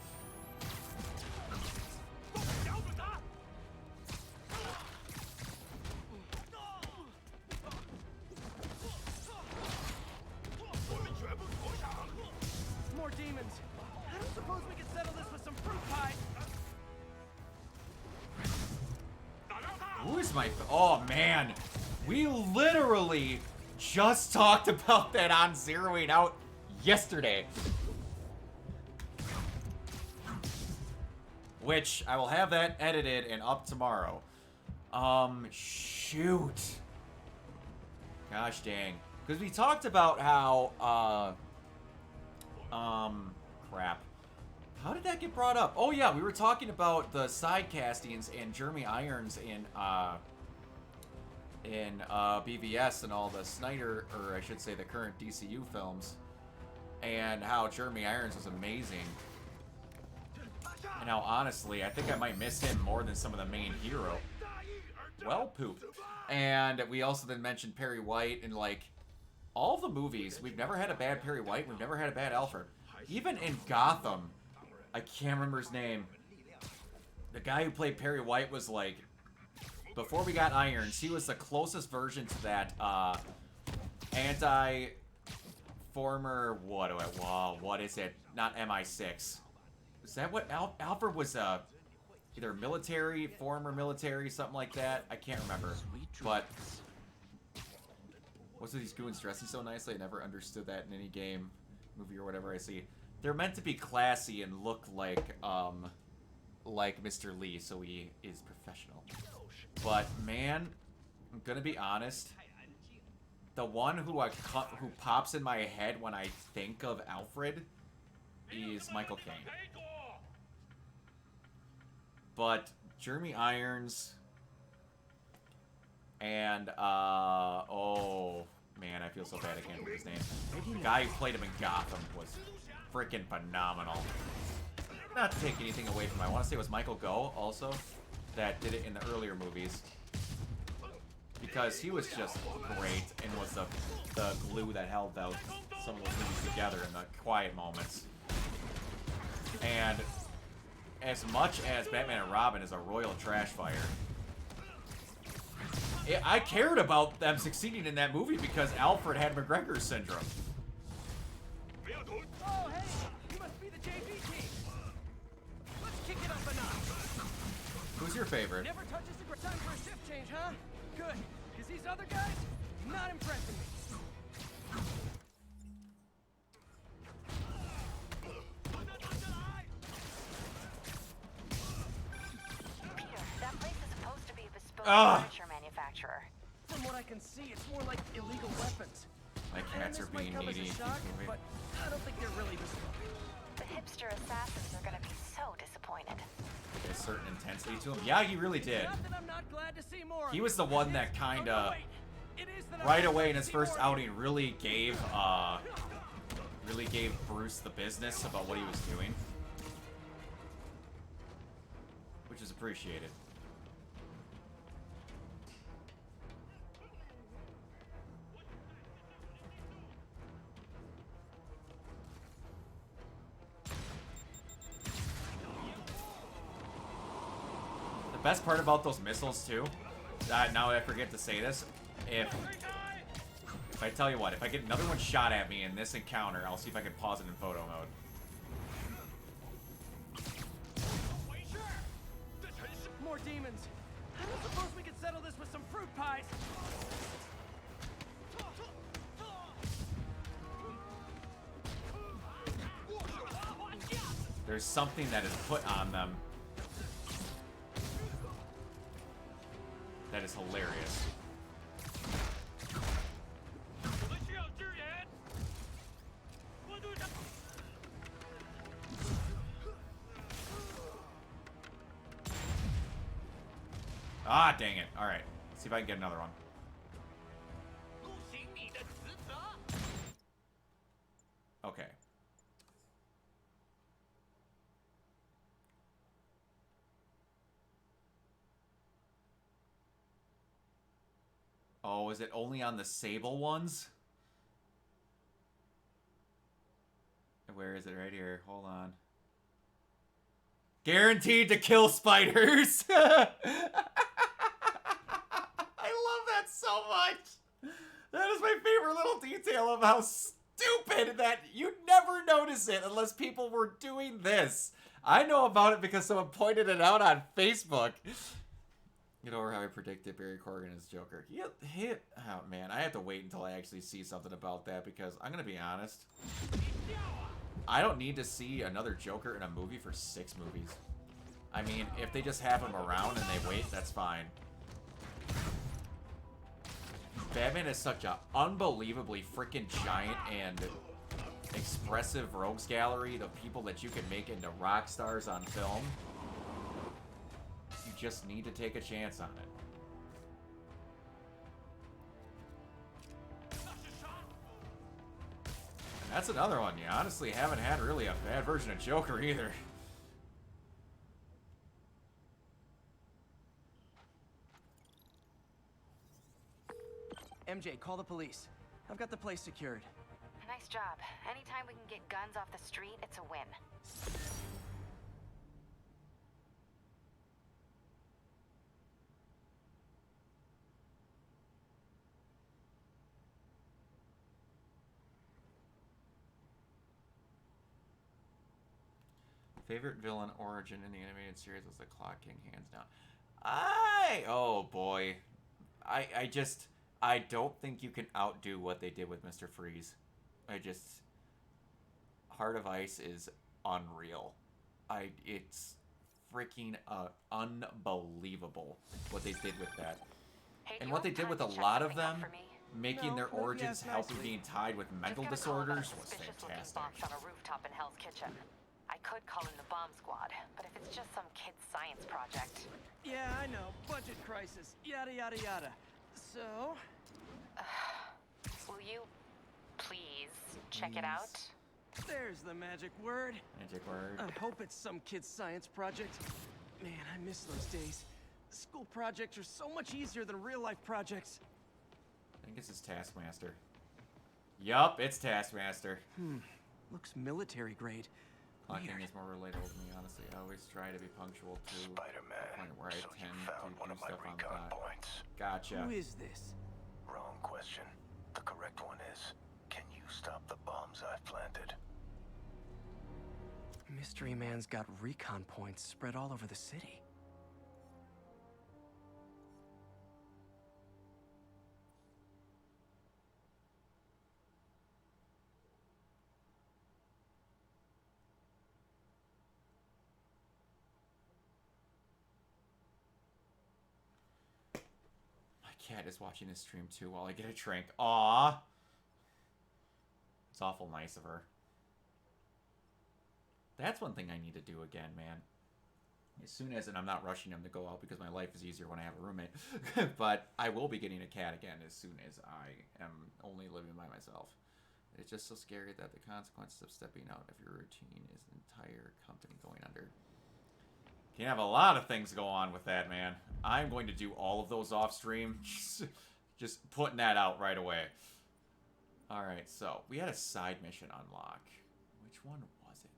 More demons. I don't suppose we could settle this with some fruit pie. Who is my... Oh, man. We literally just talked about that on Zeroing Out yesterday. Which, I will have that edited and up tomorrow. Shoot. Gosh dang. Because we talked about how, crap. How did that get brought up? Oh yeah, we were talking about the side castings and Jeremy Irons in BVS and all the Snyder, or I should say the current DCU films. And how Jeremy Irons was amazing. And how, honestly, I think I might miss him more than some of the main hero. Well, poop. And we also then mentioned Perry White and, like, all the movies. We've never had a bad Perry White. We've never had a bad Alfred. Even in Gotham, I can't remember his name. The guy who played Perry White was, like, before we got Irons, he was the closest version to that, former, what is it? Not MI6. Is that what Alfred was? Either military, former military, something like that. I can't remember. But what's with these goons dressing so nicely? I never understood that in any game, movie, or whatever I see. They're meant to be classy and look like Mr. Lee, so he is professional. But man, I'm gonna be honest. The one who pops in my head when I think of Alfred is Michael Caine. But Jeremy Irons and oh man, I feel so bad I can't remember his name. The guy who played him in Gotham was freaking phenomenal. Not to take anything away from him, I want to say it was Michael Gough also that did it in the earlier movies. Because he was just great and was the glue that held some of those movies together in the quiet moments. And as much as Batman and Robin is a royal trash fire, I cared about them succeeding in that movie because Alfred had McGregor syndrome. Oh, hey! You must be the JV team! Let's kick it up a notch! Who's your favorite? Never touches the ground. Time for a shift change, huh? Good. Because these other guys, not impressing me. Peter, that place is supposed to be a bespoke Ah. furniture manufacturer. From what I can see, it's more like illegal weapons. My cats are being needy. Shock, but I don't think they're really bespoke. The The hipster assassins are gonna be so disappointed. A certain intensity to him. Yeah, he really did. Not that I'm not glad to see more. He was the one that kind of, Wait. It is that I'm right not away glad in to his see first more. outing, really gave Bruce the business about what he was doing, which is appreciated. The best part about those missiles too, now I forget to say this, if I tell you what, if I get another one shot at me in this encounter, I'll see if I can pause it in photo mode. More demons. I don't suppose we could settle this with some fruit pies. There's something that is put on them that is hilarious. Ah, dang it. Alright. Let's see if I can get another one. Okay. Oh, is it only on the Sable ones? Where is it? Right here. Hold on. Guaranteed to kill spiders. I love that so much. That is my favorite little detail of how stupid that you never notice it unless people were doing this. I know about it because someone pointed it out on Facebook. Get over how I predicted Barry Corgan as Joker. Oh man, I have to wait until I actually see something about that because I'm gonna be honest. I don't need to see another Joker in a movie for 6 movies. I mean, if they just have him around and they wait, that's fine. Batman is such an unbelievably freaking giant and expressive rogues gallery of people that you can make into rock stars on film. You just need to take a chance on it. And that's another one. You honestly haven't had really a bad version of Joker either. MJ, call the police. I've got the place secured. Nice job. Anytime we can get guns off the street, it's a win. Favorite villain origin in the animated series was the Clock King, hands down. Oh boy. I don't think you can outdo what they did with Mr. Freeze. Heart of Ice is unreal. It's freaking unbelievable what they did with that. Hey, And do what they you did have with a time to check lot of something out them, for me? making No, their but if you origins ask helping nicely. being tied with mental Just got a call about a disorders was suspicious-looking fantastic. box on a rooftop in Hell's Kitchen. I could call in the bomb squad, but if it's just some kid's science project... Yeah, I know. Budget crisis. Yada, yada, yada. So... will you please check it out? There's the magic word. Magic word. I hope it's some kid's science project. Man, I miss those days. School projects are so much easier than real-life projects. I think this is Taskmaster. Yup, it's Taskmaster. Looks military grade. Clocking Weird. is more relatable to me, honestly. I always try to be punctual to the Spider-Man, point where I so you tend found to one do of my stuff on the recon dot. points. Gotcha. Who is this? Wrong question. The correct one is, can you stop the bombs I've planted? Mystery Man's got recon points spread all over the city. My cat is watching this stream too while I get a drink. Aww. It's awful nice of her. That's one thing I need to do again, man. As soon as, and I'm not rushing him to go out because my life is easier when I have a roommate, but I will be getting a cat again as soon as I am only living by myself. It's just so scary that the consequences of stepping out of your routine is an entire company going under. Can have a lot of things go on with that, man. I'm going to do all of those off stream. Just putting that out right away. Alright, so we had a side mission unlock. Which one was it?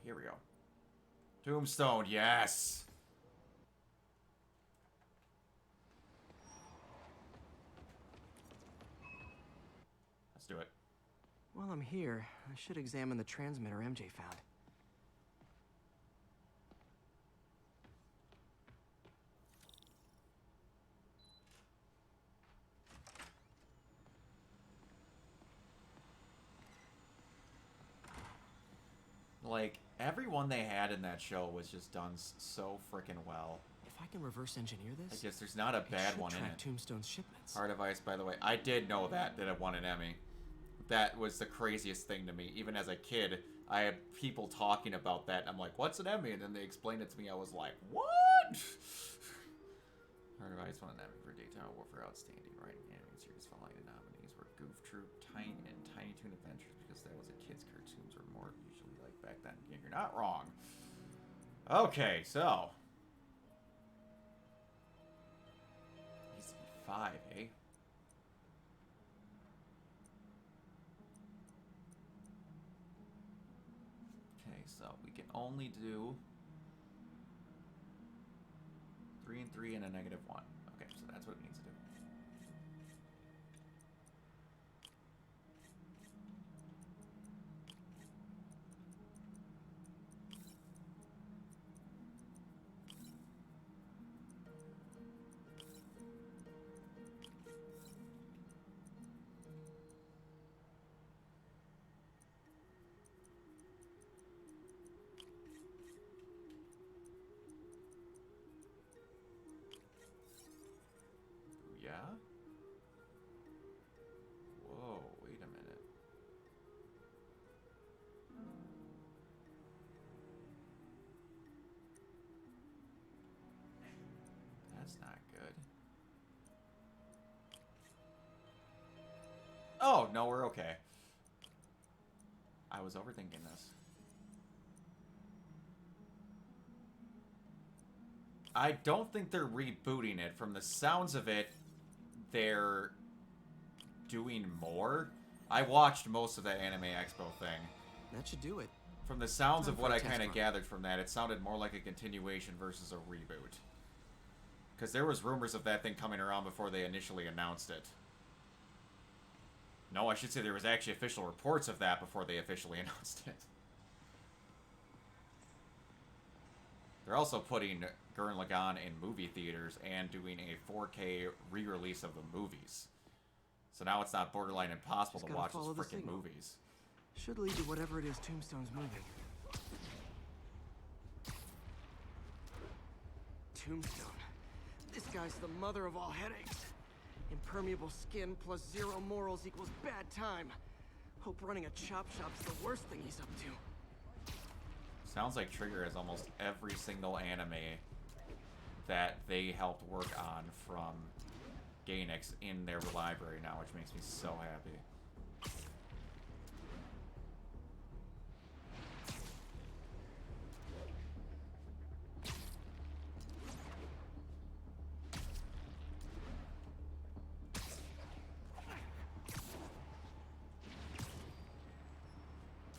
Here we go. Tombstone, yes! Let's do it. While I'm here, I should examine the transmitter MJ found. Like, everyone they had in that show was just done so freaking well. If I can reverse engineer this, I guess there's not a bad one in it. Tombstone's shipments. Hard device, by the way. I did know that it won an Emmy. That was the craziest thing to me. Even as a kid, I had people talking about that. I'm like, what's an Emmy? And then they explained it to me. I was like, what? Hard device won an Emmy for Daytime Warfare Outstanding Writing Animated Series. Following the nominees were Goof Troop, Tiny, and Tiny Toon Adventures because that was a kid's cartoons were more usually like back then. Yeah, you're not wrong. Okay, so. Needs to be 5, eh? Okay, so we can only do 3 and 3 and a -1. Okay, so that's what it needs to do. Yeah? Whoa, wait a minute. That's not good. Oh, no, we're okay. I was overthinking this. I don't think they're rebooting it. From the sounds of it, they're doing more. I watched most of that Anime Expo thing. That should do it. From the sounds Time of for what a I test kind of run. gathered from that, it sounded more like a continuation versus a reboot. Because there was rumors of that thing coming around before they initially announced it. No, I should say there was actually official reports of that before they officially announced it. They're also putting Gurren Lagann in movie theaters and doing a 4K re-release of the movies. So now it's not borderline impossible Just to gotta watch those follow the freaking signal. movies. Should lead to whatever it is Tombstone's moving. Tombstone. This guy's the mother of all headaches. Impermeable skin plus 0 morals equals bad time. Hope running a chop shop's the worst thing he's up to. Sounds like Trigger has almost every single anime that they helped work on from Gainax in their library now, which makes me so happy.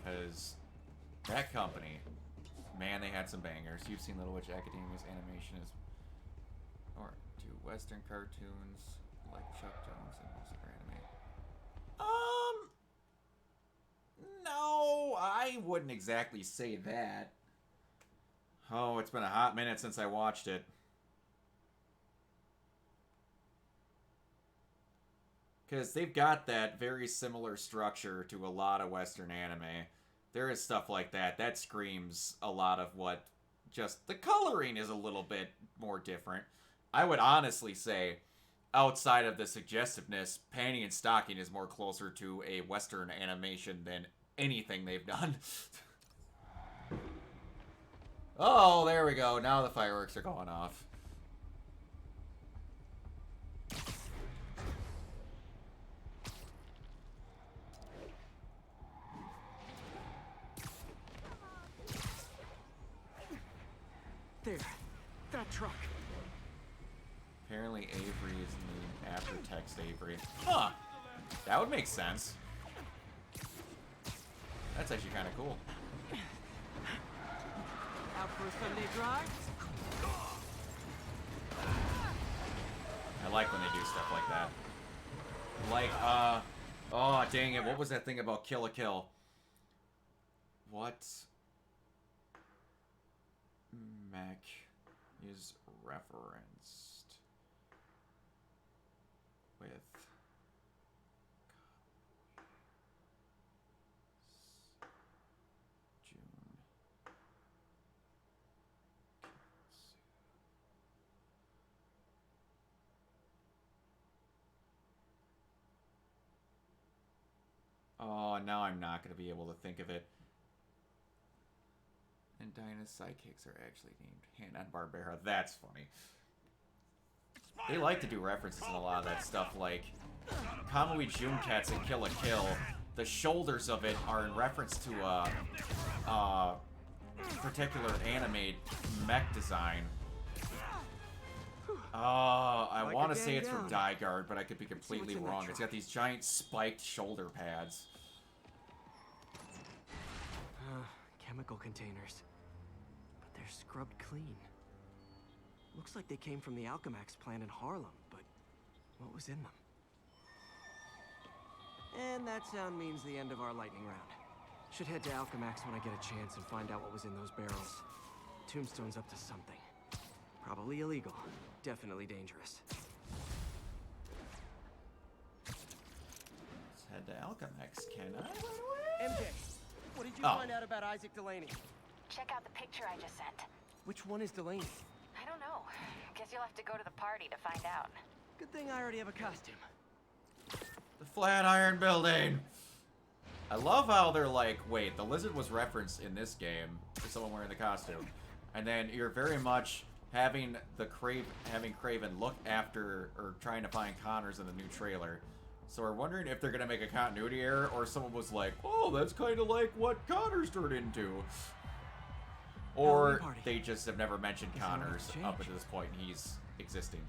Because that company, man, they had some bangers. You've seen Little Witch Academia's animation is, or do Western cartoons like Chuck Jones and most of their anime. No, I wouldn't exactly say that. Oh, it's been a hot minute since I watched it. Because they've got that very similar structure to a lot of Western anime. There is stuff like that. That screams a lot of what... Just the coloring is a little bit more different. I would honestly say outside of the suggestiveness, Panty and Stocking is more closer to a Western animation than anything they've done. Oh, there we go. Now the fireworks are going off. There. That truck. Apparently Avery is named after Tex Avery. Huh. That would make sense. That's actually kind of cool. Out for a Sunday drive? I like when they do stuff like that. Like, oh, dang it. What was that thing about Kill a Kill? What mech is referenced with June? Oh, now I'm not going to be able to think of it. And Dinah's sidekicks are actually named Hanna-Barbera. That's funny. They like to do references in a lot of that stuff, like Kamui Junkets and Kill a Kill. The shoulders of it are in reference to a particular anime mech design. I Like want a to say it's gang from down. Die Guard, but I could be completely in that wrong. It's got these giant spiked shoulder pads. Chemical containers. But they're scrubbed clean. Looks like they came from the Alchemax plant in Harlem, but what was in them? And that sound means the end of our lightning round. Should head to Alchemax when I get a chance and find out what was in those barrels. Tombstone's up to something. Probably illegal. Definitely dangerous. Let's head to Alchemax, can I? MJ, what did you Oh. find out about Isaac Delaney? Check out the picture I just sent. Which one is Delaney? I don't know. Guess you'll have to go to the party to find out. Good thing I already have a costume. The Flatiron Building! I love how they're like, wait, the lizard was referenced in this game to someone wearing the costume. And then you're very much having Craven look after or trying to find Connors in the new trailer. So we're wondering if they're gonna make a continuity error or someone was like, oh, that's kind of like what Connors turned into. Or they just have never mentioned Connors up until this point and he's existing.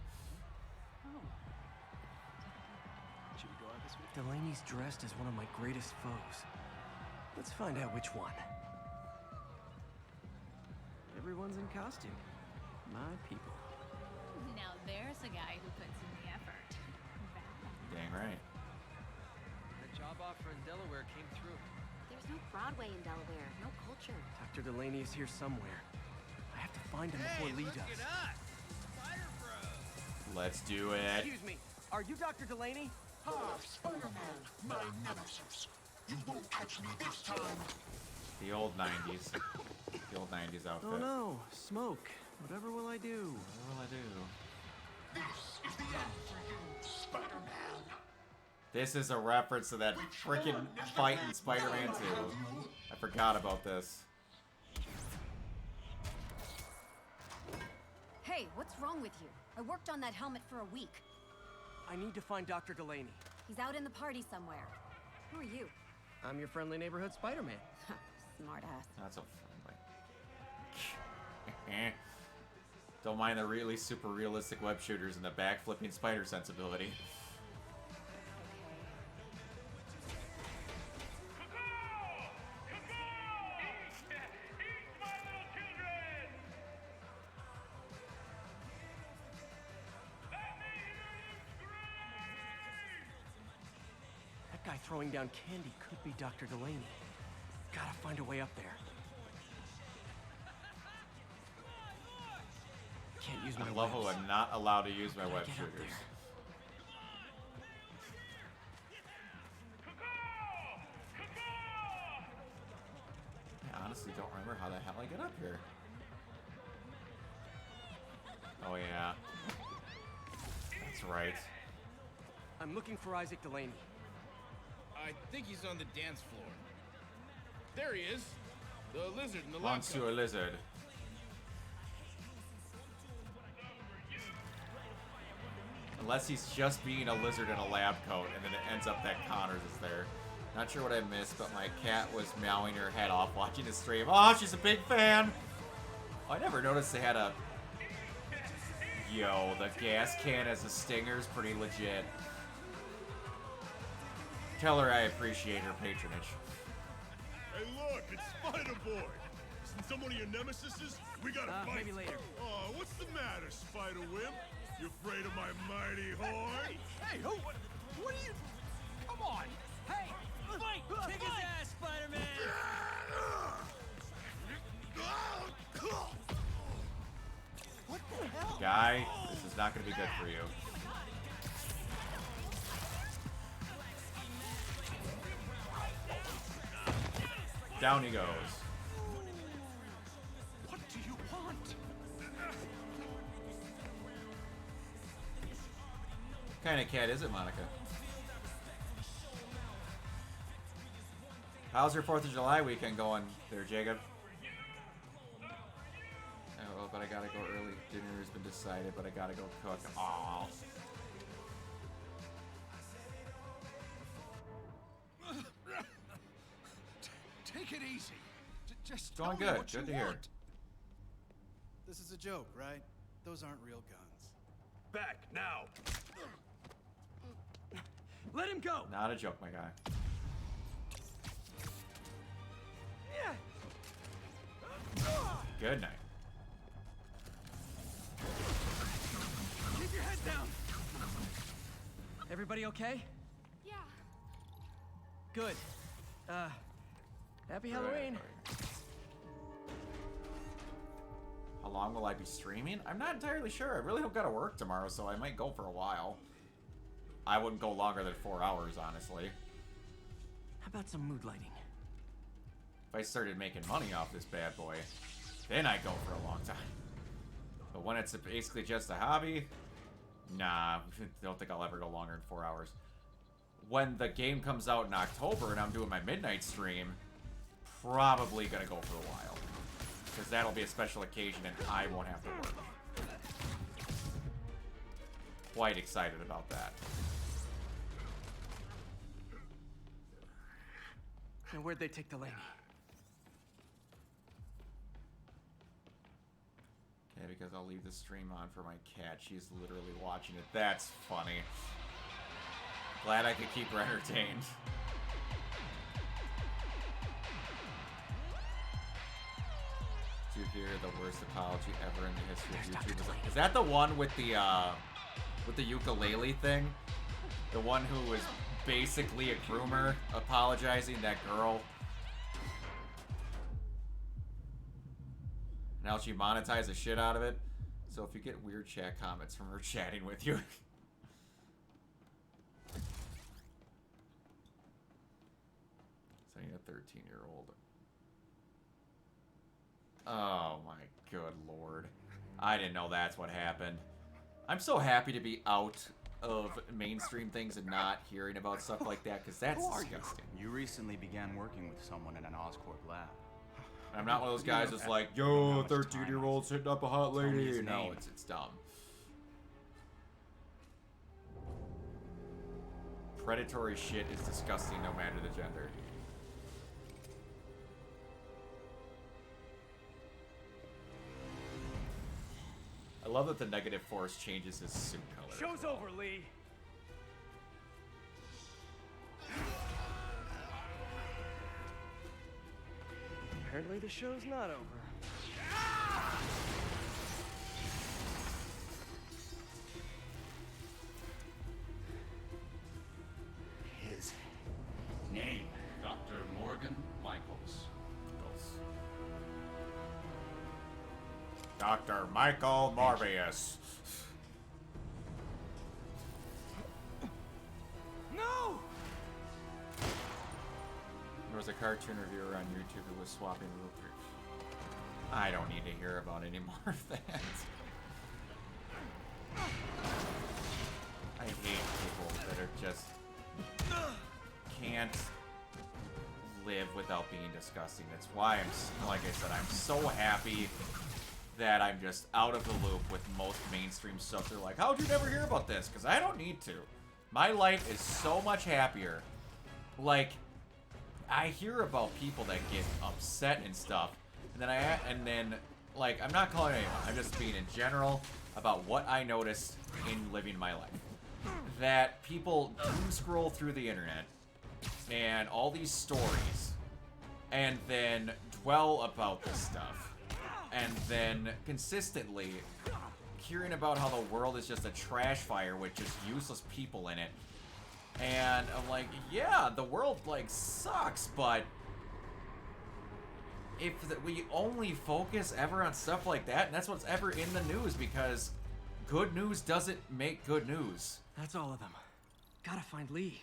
Delaney's dressed as one of my greatest foes. Let's find out which one. Everyone's in costume. My people. Now there's a guy who puts in the effort. Dang right. The job offer in Delaware came through. There's no Broadway in Delaware, no culture. Dr. Delaney is here somewhere. I have to find him before Lee does. Let's do it. Excuse me, are you Dr. Delaney? Hi, Spider-Man, my nemesis. You won't catch me this time. The old 90s. The old 90s outfit. Oh no, smoke. Whatever will I do? What will I do? This is the end for you, Spider-Man. This is a reference to that freaking fight in Spider-Man 2. I forgot about this. Hey, what's wrong with you? I worked on that helmet for a week. I need to find Dr. Delaney. He's out in the party somewhere. Who are you? I'm your friendly neighborhood Spider-Man. Smartass. Not so friendly. Don't mind the really super realistic web shooters and the backflipping spider sensibility. That guy throwing down candy could be Dr. Delaney. Gotta find a way up there. Can't use my I love how webs. I'm not allowed to use my web Get up shooters. I honestly don't remember how the hell I get up here. Oh yeah. That's right. I'm looking for Isaac Delaney. I think he's on the dance floor. There he is. The lizard in the lab Belongs to a lizard. Unless he's just being a lizard in a lab coat, and then it ends up that Connors is there. Not sure what I missed, but my cat was meowing her head off watching the stream. Oh, she's a big fan! Oh, I never noticed they had a... Yo, the gas can as a stinger's pretty legit. Tell her I appreciate her patronage. Hey, look, it's Spider-Boy. Isn't someone of your nemesises? We gotta fight. Maybe later. Oh, what's the matter, Spider-Wimp? You afraid of my mighty horn? Hey, who are you? Come on! Hey! Fight! Kick his ass, Spider-Man! What the hell? Guy, this is not going to be good for you. Down he goes. What do you want? What kind of cat is it, Monica? How's your 4th of July weekend going there, Jacob? Oh, but I gotta go early. Dinner has been decided, but I gotta go cook. Aww. Take it easy. Just Going tell me good. what Good you to hear. want. This is a joke, right? Those aren't real guns. Back, now! Let him go! Not a joke, my guy. Good night. Keep your head down! Everybody okay? Yeah. Good. Happy Halloween. How long will I be streaming? I'm not entirely sure. I really don't gotta work tomorrow, so I might go for a while. I wouldn't go longer than 4 hours, honestly. How about some mood lighting? If I started making money off this bad boy, then I'd go for a long time. But when it's basically just a hobby, nah, don't think I'll ever go longer than 4 hours. When the game comes out in October and I'm doing my midnight stream, probably gonna go for a while. Because that'll be a special occasion and I won't have to work. Quite excited about that. And where'd they take Delaney? Okay, because I'll leave the stream on for my cat. She's literally watching it. That's funny. Glad I could keep her entertained. Did you hear the worst apology ever in the history of YouTube? Is that the one with the ukulele thing? The one who was basically a groomer apologizing, that girl? Now she monetized the shit out of it. So if you get weird chat comments from her chatting with you. Sending a 13-year-old. Oh my good lord. I didn't know that's what happened. I'm so happy to be out of mainstream things and not hearing about stuff like that, because that's disgusting. You recently began working with someone in an Oscorp lab. I'm not one of those guys that's like, yo, 13-year-old's hitting up a hot lady. No, it's dumb. Predatory shit is disgusting no matter the gender. I love that the negative force changes his suit color. Show's over, Lee. Apparently the show's not over. His name, Dr. Morgan Michaels. Dr. Michael Morbius. No! There was a cartoon reviewer on YouTube who was swapping rule through. I don't need to hear about any more of that. I hate people that are just can't live without being disgusting. That's why like I said, I'm so happy that I'm just out of the loop with most mainstream stuff. They're like, how'd you never hear about this? Because I don't need to. My life is so much happier. Like, I hear about people that get upset and stuff, and then like, I'm not calling anyone, I'm just being in general about what I noticed in living my life. That people doom scroll through the internet and all these stories and then dwell about this stuff and then consistently hearing about how the world is just a trash fire with just useless people in it. And I'm like, yeah, the world like sucks, but if we only focus ever on stuff like that, and that's what's ever in the news, because good news doesn't make good news. That's all of them. Gotta find Lee.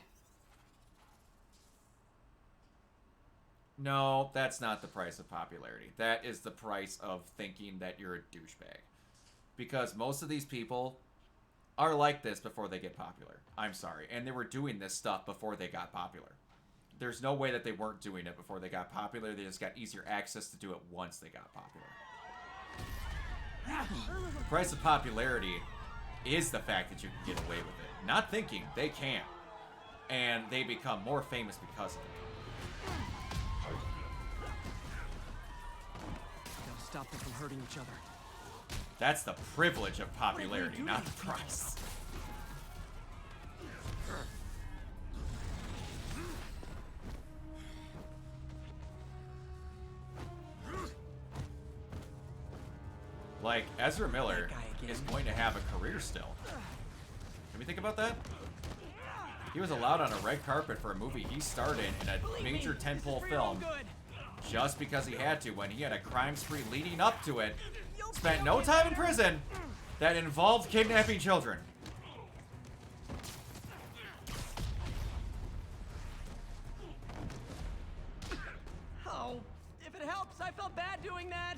No, that's not the price of popularity. That is the price of thinking that you're a douchebag. Because most of these people are like this before they get popular. I'm sorry. And they were doing this stuff before they got popular. There's no way that they weren't doing it before they got popular. They just got easier access to do it once they got popular. The price of popularity is the fact that you can get away with it. Not thinking they can. And they become more famous because of it. Gotta stop them from hurting each other. That's the privilege of popularity, not the price. Like, Ezra Miller is going to have a career still. Can we think about that? He was allowed on a red carpet for a movie he starred in a major tentpole film just because he had to, when he had a crime spree leading up to it, spent no time in prison that involved kidnapping children. Oh, if it helps, I felt bad doing that.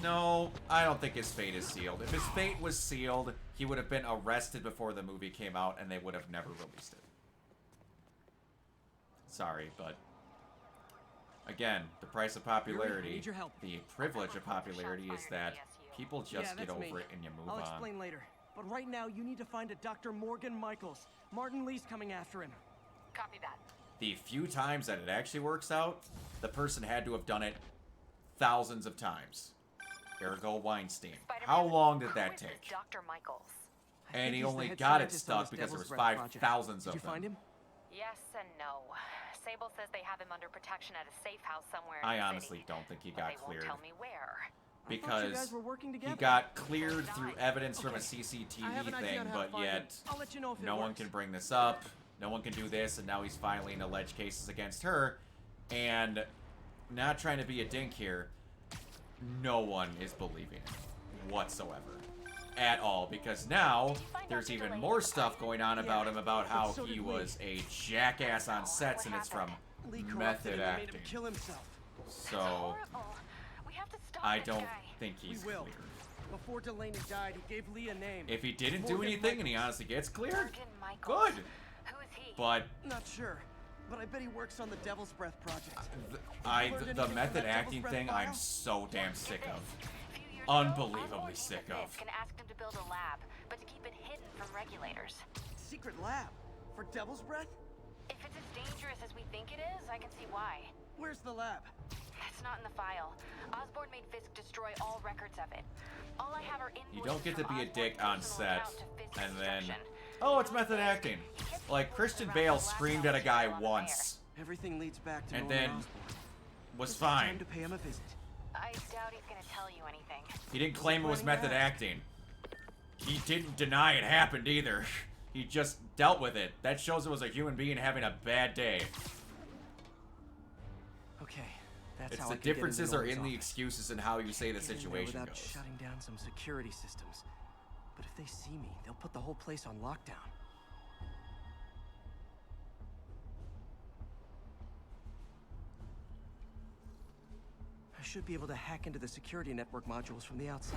No, I don't think his fate is sealed. If his fate was sealed, he would have been arrested before the movie came out and they would have never released it. Sorry, but again, the price of popularity, the privilege of popularity is that people just get over it and you move on. I'll explain later. But right now, you need to find a Dr. Morgan Michaels. Martin Lee's coming after him. Copy that. The few times that it actually works out, the person had to have done it thousands of times. Ergo Weinstein. How long did that take? Dr. Michaels. And he only got it stuck because there was 5,000 of them. Did you find him? Yes and no. Sable says they have him under protection at a safe house somewhere in I the honestly city, don't think he but got they cleared. Won't tell me where. Because he got cleared through evidence from a CCTV thing, but yet no one can bring this up, no one can do this, and now he's filing alleged cases against her. And not trying to be a dink here, no one is believing it whatsoever. At all, because now there's even more stuff going on about him, about how he was a jackass on sets, and it's from method acting. So I don't think he's cleared. Before Delaney died, he gave Lee a name. If he didn't do anything and he honestly gets cleared, good. But not sure, but I bet he works on the Devil's Breath project. The method acting thing, I'm so damn sick of. Unbelievably sick of. Can ask him to build a lab, but to keep it hidden from regulators. Secret lab? For Devil's Breath? If it's as dangerous as we think it is, I can see why. Where's the lab? It's not in the file. Osborn made Fisk destroy all records of it. All I have are invoices. You don't get to be a dick on set and then, oh, it's method acting. Like, Christian Bale screamed at a guy once. Everything leads back to and then was fine. Time to pay him a visit. I doubt he's gonna tell you anything. He didn't claim it was method acting. He didn't deny it happened either. He just dealt with it. That shows it was a human being having a bad day. Okay, that's it's how the I could get differences into are in Norman's the excuses and how you say the office. Get in there situation without goes. shutting down some security systems. But if they see me, they'll put the whole place on lockdown. should be able to hack into the security network modules from the outside.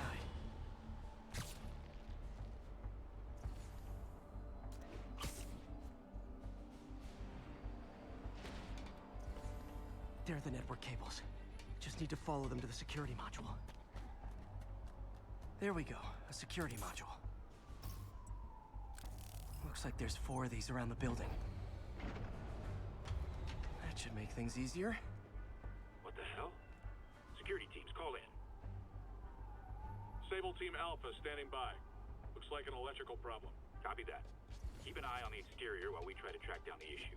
There are the network cables. Just need to follow them to the security module. There we go, a security module. Looks like there's 4 of these around the building. That should make things easier. What the hell? Security teams, call in. Sable Team Alpha standing by. Looks like an electrical problem. Copy that. Keep an eye on the exterior while we try to track down the issue.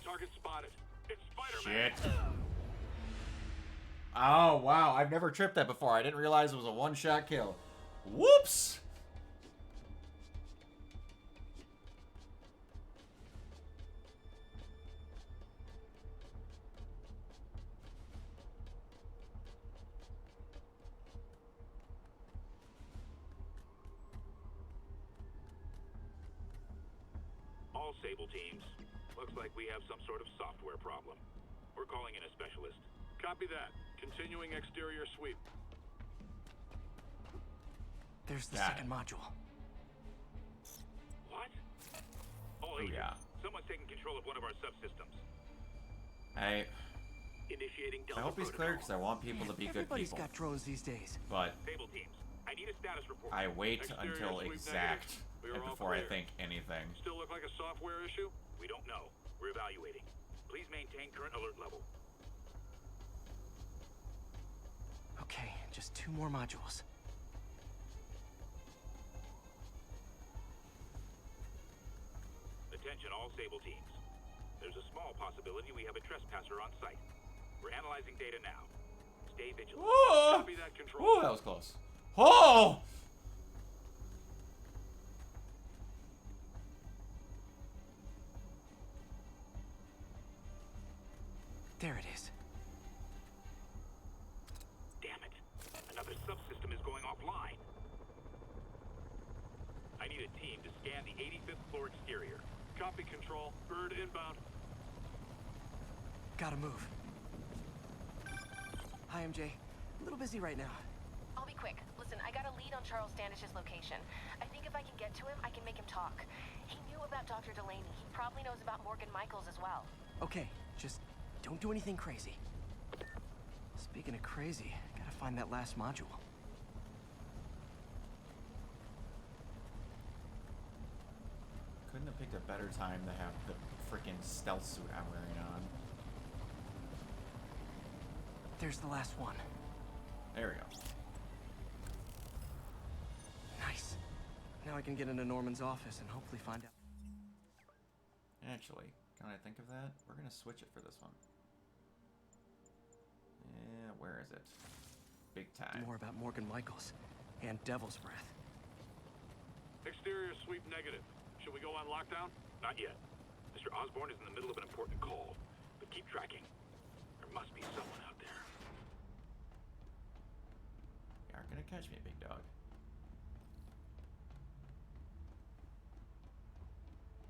Target spotted. It's Spider-Man! Shit. Oh, wow. I've never tripped that before. I didn't realize it was a one-shot kill. Whoops! All Sable teams. Looks like we have some sort of software problem. We're calling in a specialist. Copy that. Continuing exterior sweep. There's the second module. What? Oh, yeah. Someone's taking control of one of our subsystems. Initiating I hope he's clear because I want people to be good Everybody's people. got drones these days. But Sable teams, I need a status report. I wait Exterior until sweep exact negative. We are all before I clear. think anything. Still look like a software issue? We don't know. We're evaluating. Please maintain current alert level. Okay, just 2 more modules. Attention all Sable teams. There's a small possibility we have a trespasser on site. We're analyzing data now. Stay vigilant. Whoa! Copy that, control. Oh, that was close. Oh! There it is. Damn it. Another subsystem is going offline. I need a team to scan the 85th floor exterior. Copy, control. Bird inbound. Gotta move. Hi, MJ. A little busy right now. I'll be quick. Listen, I got a lead on Charles Standish's location. I think if I can get to him, I can make him talk. He knew about Dr. Delaney. He probably knows about Morgan Michaels as well. Okay, just don't do anything crazy. Speaking of crazy, gotta find that last module. Couldn't have picked a better time to have the freaking stealth suit I'm wearing on. There's the last one. There we go. Nice. Now I can get into Norman's office and hopefully find out. Actually, can I think of that? We're gonna switch it for this one. Yeah, where is it? Big time. More about Morgan Michaels and Devil's Breath. Exterior sweep negative. Should we go on lockdown? Not yet. Mr. Osborn is in the middle of an important call. But keep tracking. There must be someone out there. You aren't gonna catch me, big dog.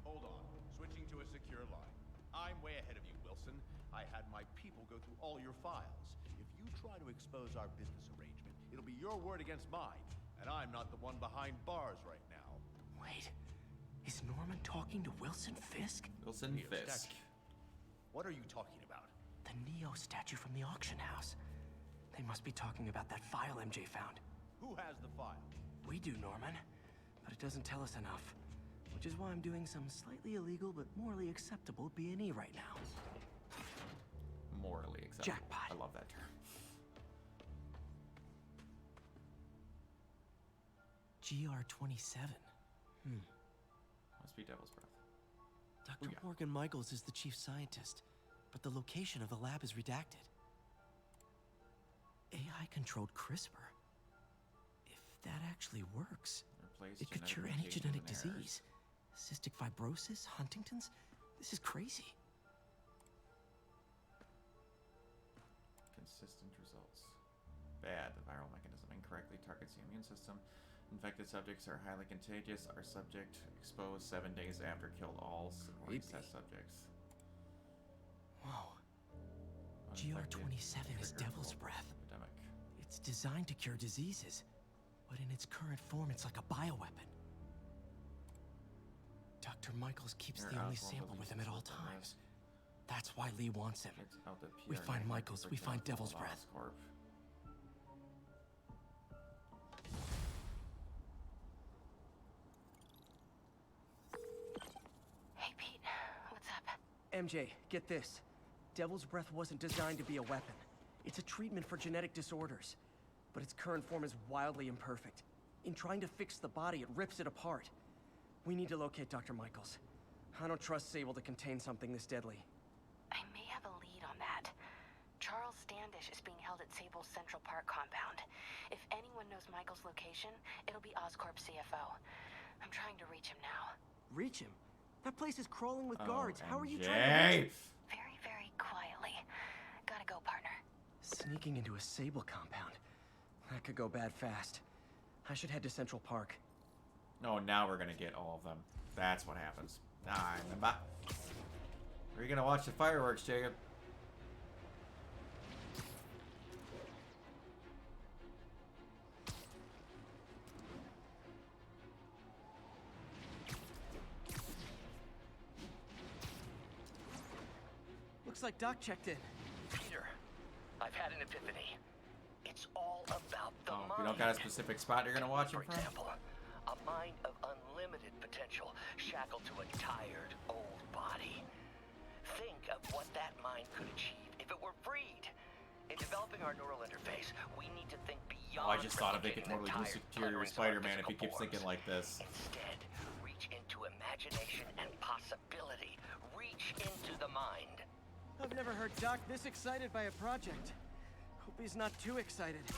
Hold on. Switching to a secure line. I'm way ahead of you, Wilson. I had my people go through all your files. If you try to expose our business arrangement, it'll be your word against mine. And I'm not the one behind bars right now. Wait, is Norman talking to Wilson Fisk? Wilson Neo Fisk. statue. What are you talking about? The Neo statue from the auction house. They must be talking about that file MJ found. Who has the file? We do, Norman. But it doesn't tell us enough. Which is why I'm doing some slightly illegal but morally acceptable B&E right now. Morally acceptable. Jackpot. I love that term. GR27. Must be Devil's Breath. Dr. Morgan Michaels is the chief scientist, but the location of the lab is redacted. AI-controlled CRISPR. If that actually works, Replace it could cure genetic any genetic mutations and errors. disease. Cystic fibrosis, Huntington's. This is crazy. Consistent results. Bad. The viral mechanism incorrectly targets the immune system. Infected subjects are highly contagious. Our subject exposed 7 days after killed all test subjects. Whoa. Uninfected GR27 is trigger Devil's global Breath. epidemic. It's designed to cure diseases, but in its current form, it's like a bioweapon. Dr. Michaels keeps the only sample with him at all times. That's why Lee wants him. We find Michaels, we find Devil's Breath. Hey, Pete. What's up? MJ, get this. Devil's Breath wasn't designed to be a weapon. It's a treatment for genetic disorders. But its current form is wildly imperfect. In trying to fix the body, it rips it apart. We need to locate Dr. Michaels. I don't trust Sable to contain something this deadly. I may have a lead on that. Charles Standish is being held at Sable's Central Park compound. If anyone knows Michael's location, it'll be Oscorp's CFO. I'm trying to reach him now. Reach him? That place is crawling with guards. How are you MJ. trying to reach him? Very, very quietly. Gotta go, partner. Sneaking into a Sable compound. That could go bad fast. I should head to Central Park. Oh, now we're gonna get all of them. That's what happens. I remember. Are you gonna watch the fireworks, Jacob? Looks like Doc checked in. Peter, I've had an epiphany. It's all about the mind. You don't got a specific spot you're gonna watch him For example, a mind of unlimited potential shackled to a tired, old body. Think of what that mind could achieve if it were freed. In developing our neural interface, we need to think beyond. Oh, I just thought if they could replicating totally do the Superior tired Spider-Man if he physical keeps thinking forms. like this. Instead, reach into imagination and possibility. Reach into the mind. I've never heard Doc this excited by a project. Hope he's not too excited. The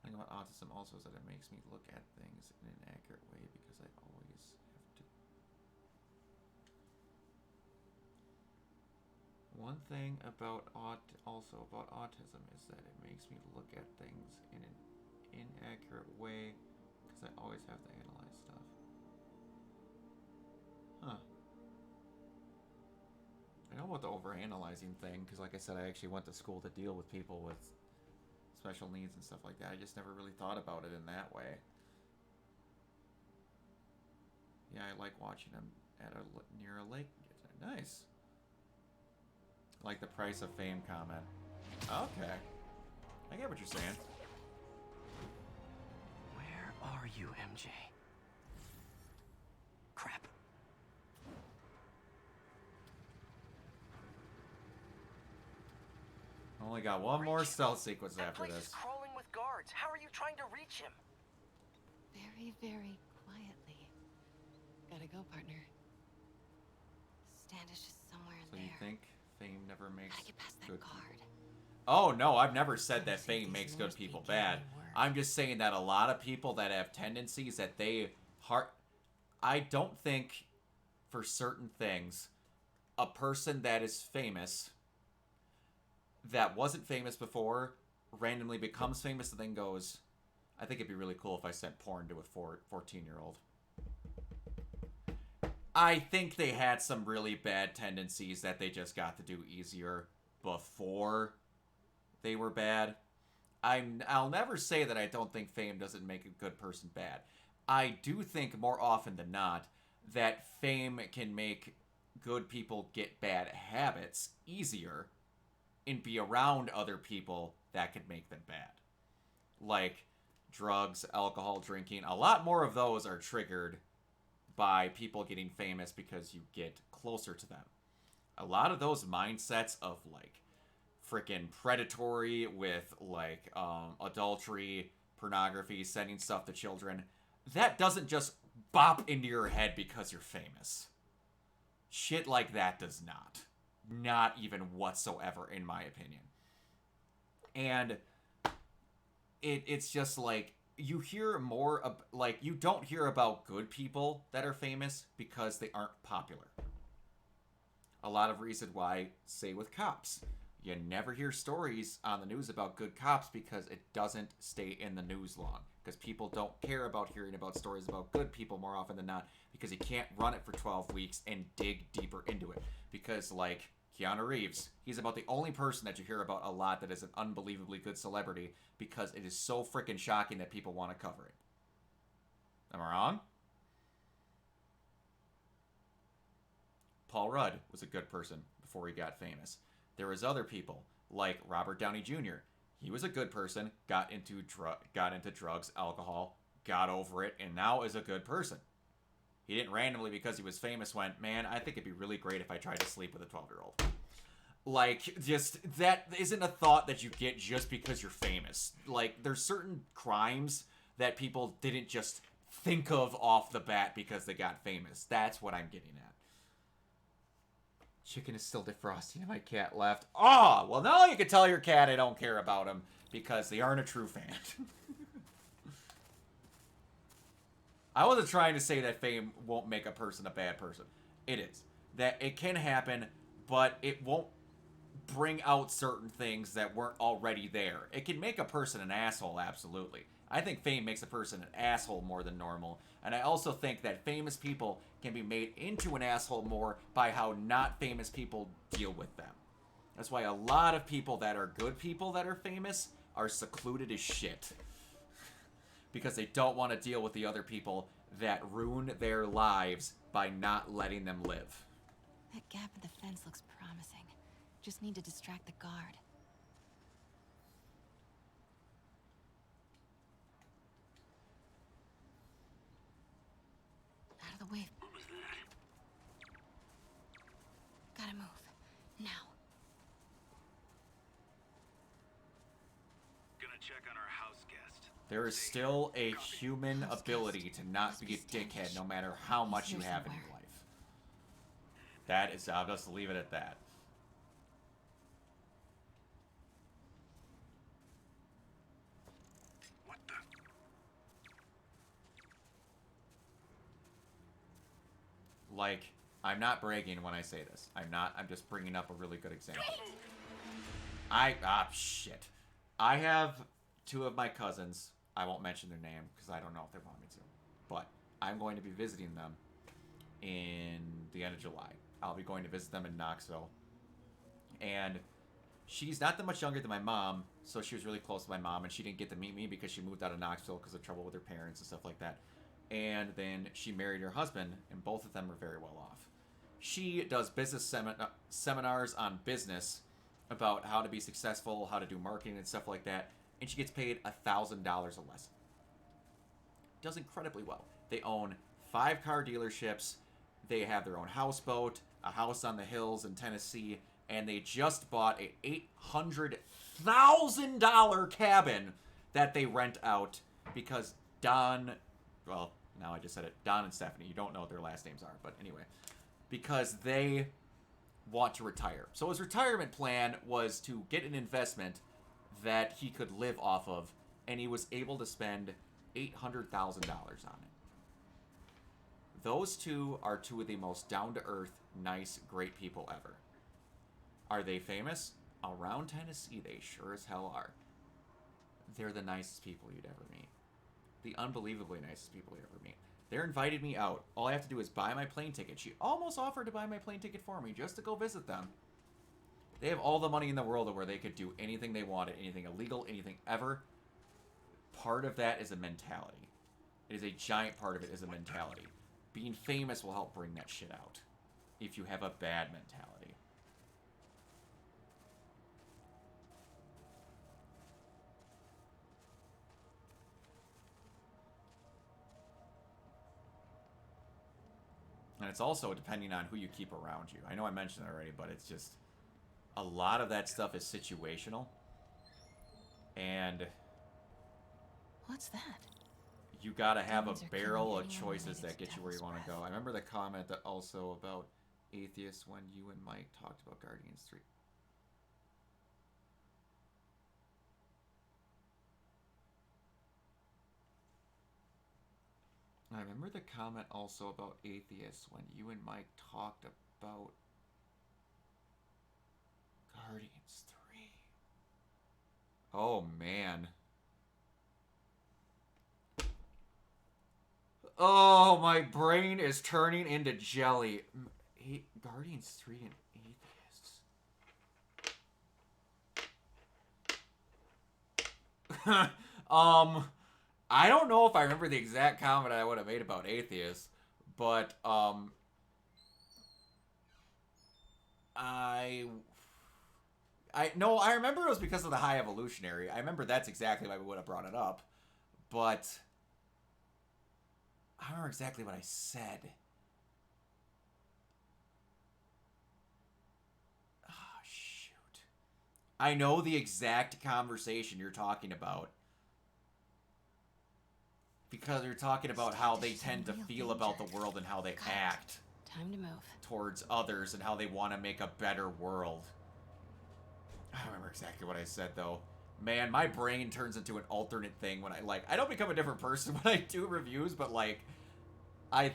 thing about autism also is that it makes me look at things in an accurate way because I always have to. One thing about autism is that it makes me look at things in an inaccurate way because I always have to analyze stuff. Huh. I know about the overanalyzing thing because, like I said, I actually went to school to deal with people with special needs and stuff like that. I just never really thought about it in that way. Yeah, I like watching them at near a lake. Nice. Like the price of fame comment. Okay. I get what you're saying. Where are you, MJ? Crap. Only got one more stealth sequence That after place this. is crawling with guards. How are you trying to reach him? Very, very quietly. Gotta go, partner. Standish is somewhere in So there. you think fame never makes Gotta get past that good guard. Oh, no, I've never said that fame makes good people bad. I'm just saying that a lot of people that have tendencies that they I don't think for certain things a person that is famous that wasn't famous before randomly becomes famous and then goes, I think it'd be really cool if I sent porn to a 14-year-old. I think they had some really bad tendencies that they just got to do easier before they were bad. I'll never say that I don't think fame doesn't make a good person bad. I do think more often than not that fame can make good people get bad habits easier and be around other people that could make them bad. Like drugs, alcohol, drinking. A lot more of those are triggered by people getting famous because you get closer to them. A lot of those mindsets of like freaking predatory with like adultery, pornography, sending stuff to children, that doesn't just bop into your head because you're famous. Shit like that does not. Not even whatsoever, in my opinion. And it's just like, you hear more, like, you don't hear about good people that are famous because they aren't popular. A lot of reason why, say with cops, you never hear stories on the news about good cops because it doesn't stay in the news long. Because people don't care about hearing about stories about good people more often than not, because you can't run it for 12 weeks and dig deeper into it. Because, like, Keanu Reeves. He's about the only person that you hear about a lot that is an unbelievably good celebrity because it is so freaking shocking that people want to cover it. Am I wrong? Paul Rudd was a good person before he got famous. There was other people like Robert Downey Jr. He was a good person, got into drugs, alcohol, got over it, and now is a good person. He didn't randomly, because he was famous, went, man, I think it'd be really great if I tried to sleep with a 12-year-old. Like, just, that isn't a thought that you get just because you're famous. Like, there's certain crimes that people didn't just think of off the bat because they got famous. That's what I'm getting at. Chicken is still defrosting and my cat left. Ah, well, now you can tell your cat I don't care about him because they aren't a true fan. I wasn't trying to say that fame won't make a person a bad person. It is. That it can happen, but it won't bring out certain things that weren't already there. It can make a person an asshole, absolutely. I think fame makes a person an asshole more than normal. And I also think that famous people can be made into an asshole more by how not famous people deal with them. That's why a lot of people that are good people that are famous are secluded as shit. Because they don't want to deal with the other people that ruin their lives by not letting them live. That gap in the fence looks promising. Just need to distract the guard. Out of the way. Gotta move. Now. Gonna check on our house guest. There is still a human ability to not be a dickhead no matter how much you have in your life. That is, I'll just leave it at that. What the? Like, I'm not bragging when I say this. I'm just bringing up a really good example. Shit. I have two of my cousins. I won't mention their name because I don't know if they want me to. But I'm going to be visiting them in the end of July. I'll be going to visit them in Knoxville. And she's not that much younger than my mom, so she was really close to my mom, and she didn't get to meet me because she moved out of Knoxville because of trouble with her parents and stuff like that. And then she married her husband, and both of them are very well off. She does business seminars on business about how to be successful, how to do marketing and stuff like that, and she gets paid $1,000 a lesson. Does incredibly well. They own 5 car dealerships, they have their own houseboat, a house on the hills in Tennessee, and they just bought a $800,000 cabin that they rent out because Don, well, now I just said it, Don and Stephanie, you don't know what their last names are, but anyway, because they want to retire. So his retirement plan was to get an investment that he could live off of, and he was able to spend $800,000 on it. Those two are two of the most down-to-earth, nice, great people ever. Are they famous? Around Tennessee, they sure as hell are. They're the nicest people you'd ever meet. The unbelievably nicest people you'd ever meet. They invited me out. All I have to do is buy my plane ticket. She almost offered to buy my plane ticket for me just to go visit them. They have all the money in the world where they could do anything they wanted, anything illegal, anything ever. Part of that is a mentality. It is a giant part of it is a mentality. Being famous will help bring that shit out if you have a bad mentality. And it's also depending on who you keep around you. I know I mentioned it already, but it's just a lot of that stuff is situational. And what's that? You gotta have a Demons are barrel killing of anyone choices related that to get you where you Devil's want to Breath. go. I remember the comment that also about atheists when you and Mike talked about Guardians 3. I remember the comment also about atheists when you and Mike talked about Guardians 3. Oh, man. Oh, my brain is turning into jelly. Guardians 3 and atheists. I don't know if I remember the exact comment I would have made about atheists, but I remember it was because of the high evolutionary. I remember that's exactly why we would have brought it up, but I don't remember exactly what I said. Oh, shoot. I know the exact conversation you're talking about. Because you're talking about how they tend to feel about the world and how they act. Time to move. Towards others and how they want to make a better world. I don't remember exactly what I said, though. Man, my brain turns into an alternate thing when I don't become a different person when I do reviews, but, like, I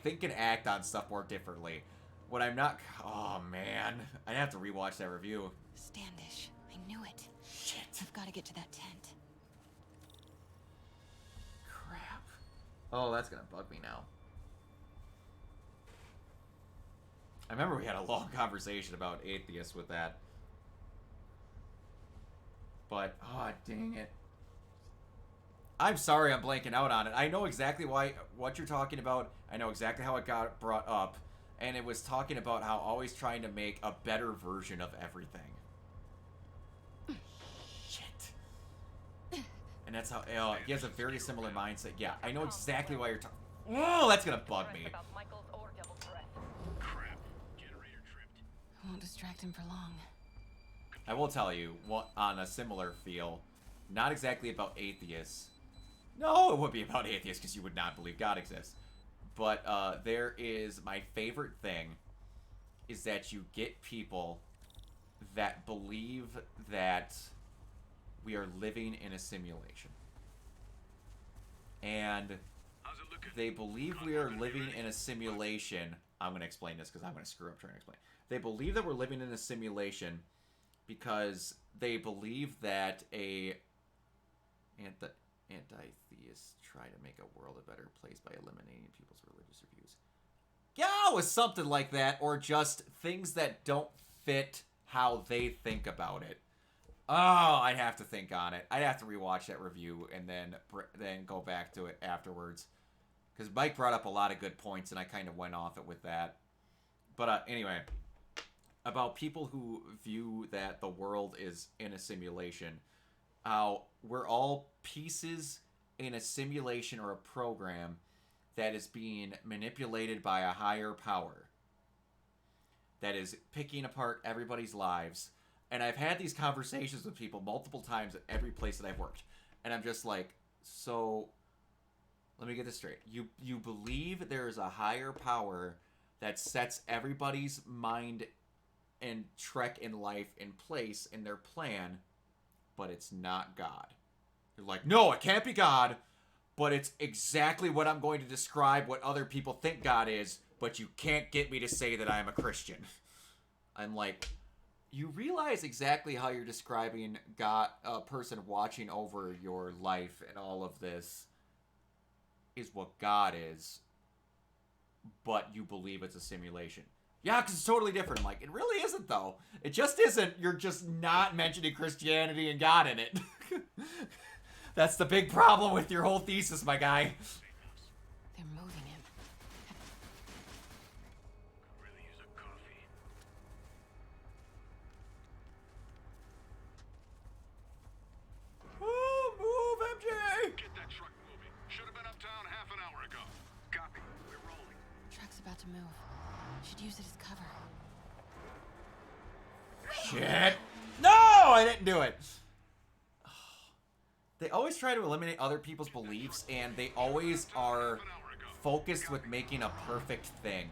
think and act on stuff more differently. When I'm not... Oh, man. I'd have to rewatch that review. Standish. I knew it. Shit. I've got to get to that tent. Crap. Oh, that's gonna bug me now. I remember we had a long conversation about atheists with that. But, oh, dang it. I'm sorry I'm blanking out on it. I know exactly what you're talking about. I know exactly how it got brought up. And it was talking about how always trying to make a better version of everything. Shit. And that's how, he has a very similar mindset. Yeah, I know exactly why you're talking. Oh, that's gonna bug me. Crap. Generator tripped. I won't distract him for long. I will tell you, on a similar feel, not exactly about atheists. No, it would be about atheists because you would not believe God exists. But there is, my favorite thing is that you get people that believe that we are living in a simulation. And they believe we are living in a simulation. I'm going to explain this because I'm going to screw up trying to explain. They believe that we're living in a simulation because they believe that anti-theists try to make a world a better place by eliminating people's religious views. Yeah, it was something like that, or just things that don't fit how they think about it. Oh, I'd have to think on it. I'd have to rewatch that review and then go back to it afterwards. Because Mike brought up a lot of good points, and I kind of went off it with that. But anyway, about people who view that the world is in a simulation. How we're all pieces in a simulation or a program that is being manipulated by a higher power. That is picking apart everybody's lives. And I've had these conversations with people multiple times at every place that I've worked. And I'm just like, so, let me get this straight. You believe there is a higher power that sets everybody's mind and trek in life in place in their plan, but it's not God. You're like, no, it can't be God, but it's exactly what I'm going to describe what other people think God is, but you can't get me to say that I'm a Christian. I'm like, you realize exactly how you're describing God, a person watching over your life and all of this is what God is, but you believe it's a simulation. Yeah, because it's totally different. I'm like, it really isn't, though. It just isn't. You're just not mentioning Christianity and God in it. That's the big problem with your whole thesis, my guy. They're moving him. Really use a coffee. Oh, move, MJ! Get that truck moving. Should have been uptown half an hour ago. Copy. We're rolling. Truck's about to move. Should use it as cover. Shit. No, I didn't do it. They always try to eliminate other people's beliefs, and they always are focused with making a perfect thing.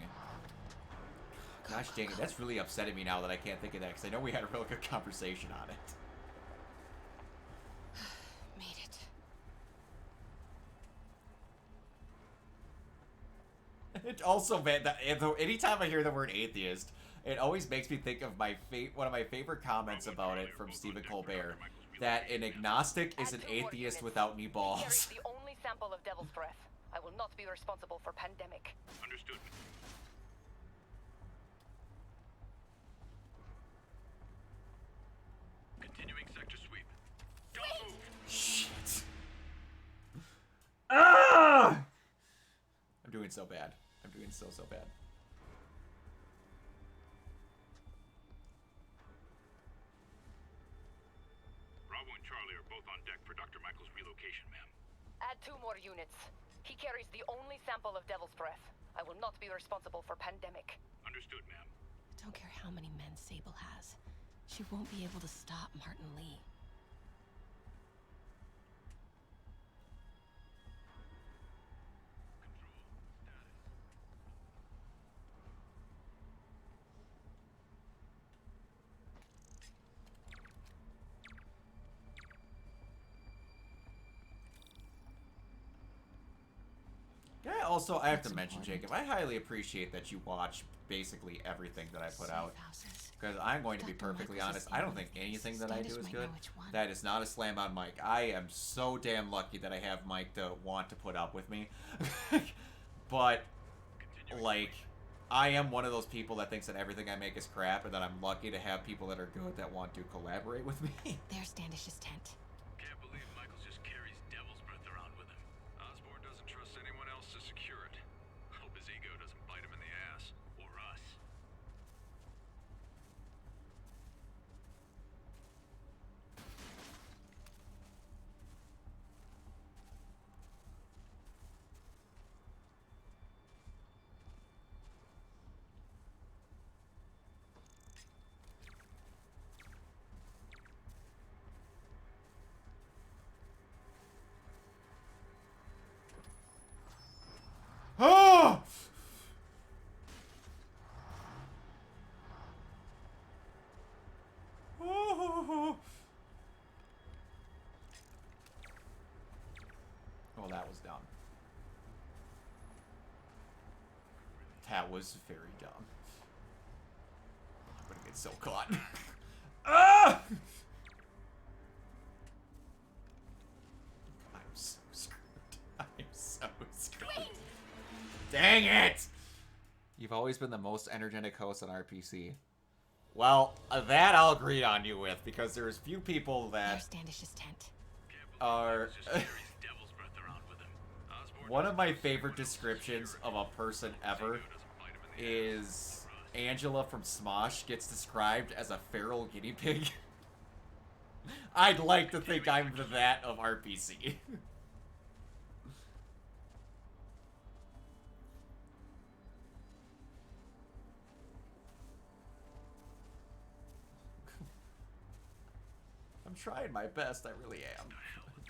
Gosh dang it, that's really upsetting me now that I can't think of that, because I know we had a real good conversation on it. Made it. It also, man, anytime I hear the word atheist, it always makes me think of one of my favorite comments about it from Stephen Colbert, that an agnostic is an atheist without any balls. Here is the only sample of Devil's Breath. I will not be responsible for pandemic. Understood. Continuing sector sweep. Don't move. doing so bad. I'm doing so bad. Bravo and Charlie are both on deck for Dr. Michael's relocation, ma'am. Add 2 more units. He carries the only sample of Devil's Breath. I will not be responsible for pandemic. Understood, ma'am. I don't care how many men Sable has. She won't be able to stop Martin Lee. Yeah, also, I have to mention, Jacob, I highly appreciate that you watch basically everything that I put out. Because I'm going to be perfectly honest, I don't think anything that I do is good. That is not a slam on Mike. I am so damn lucky that I have Mike to want to put up with me. But, like, I am one of those people that thinks that everything I make is crap, and that I'm lucky to have people that are good that want to collaborate with me. There's Standish's tent. Can't believe Michaels just carries Devil's Breath around with him. Osborn doesn't trust anyone else to secure it. Hope his ego doesn't bite him in the ass. Or us. Oh! Oh, that was dumb. That was very dumb. I'm gonna get so caught. Ah! I'm so screwed. I'm so screwed. Dang it! You've always been the most energetic host on RPC. Well, that I'll agree on you with, because there's few people that There's Standish's tent. are... One of my favorite descriptions of a person ever is Angela from Smosh gets described as a feral guinea pig. I'd like to think I'm that of RPC. I'm trying my best, I really am.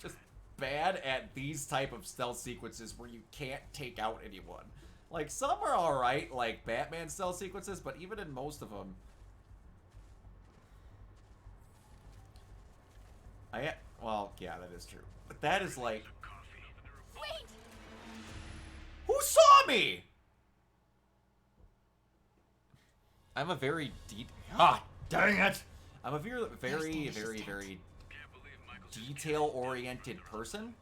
Just bad at these type of stealth sequences where you can't take out anyone. Like, some are alright, like Batman stealth sequences, but even in most of them... Well, yeah, that is true. But that is like... Wait! Who saw me?! I'm a very Ah, dang it! I'm a very detail-oriented person.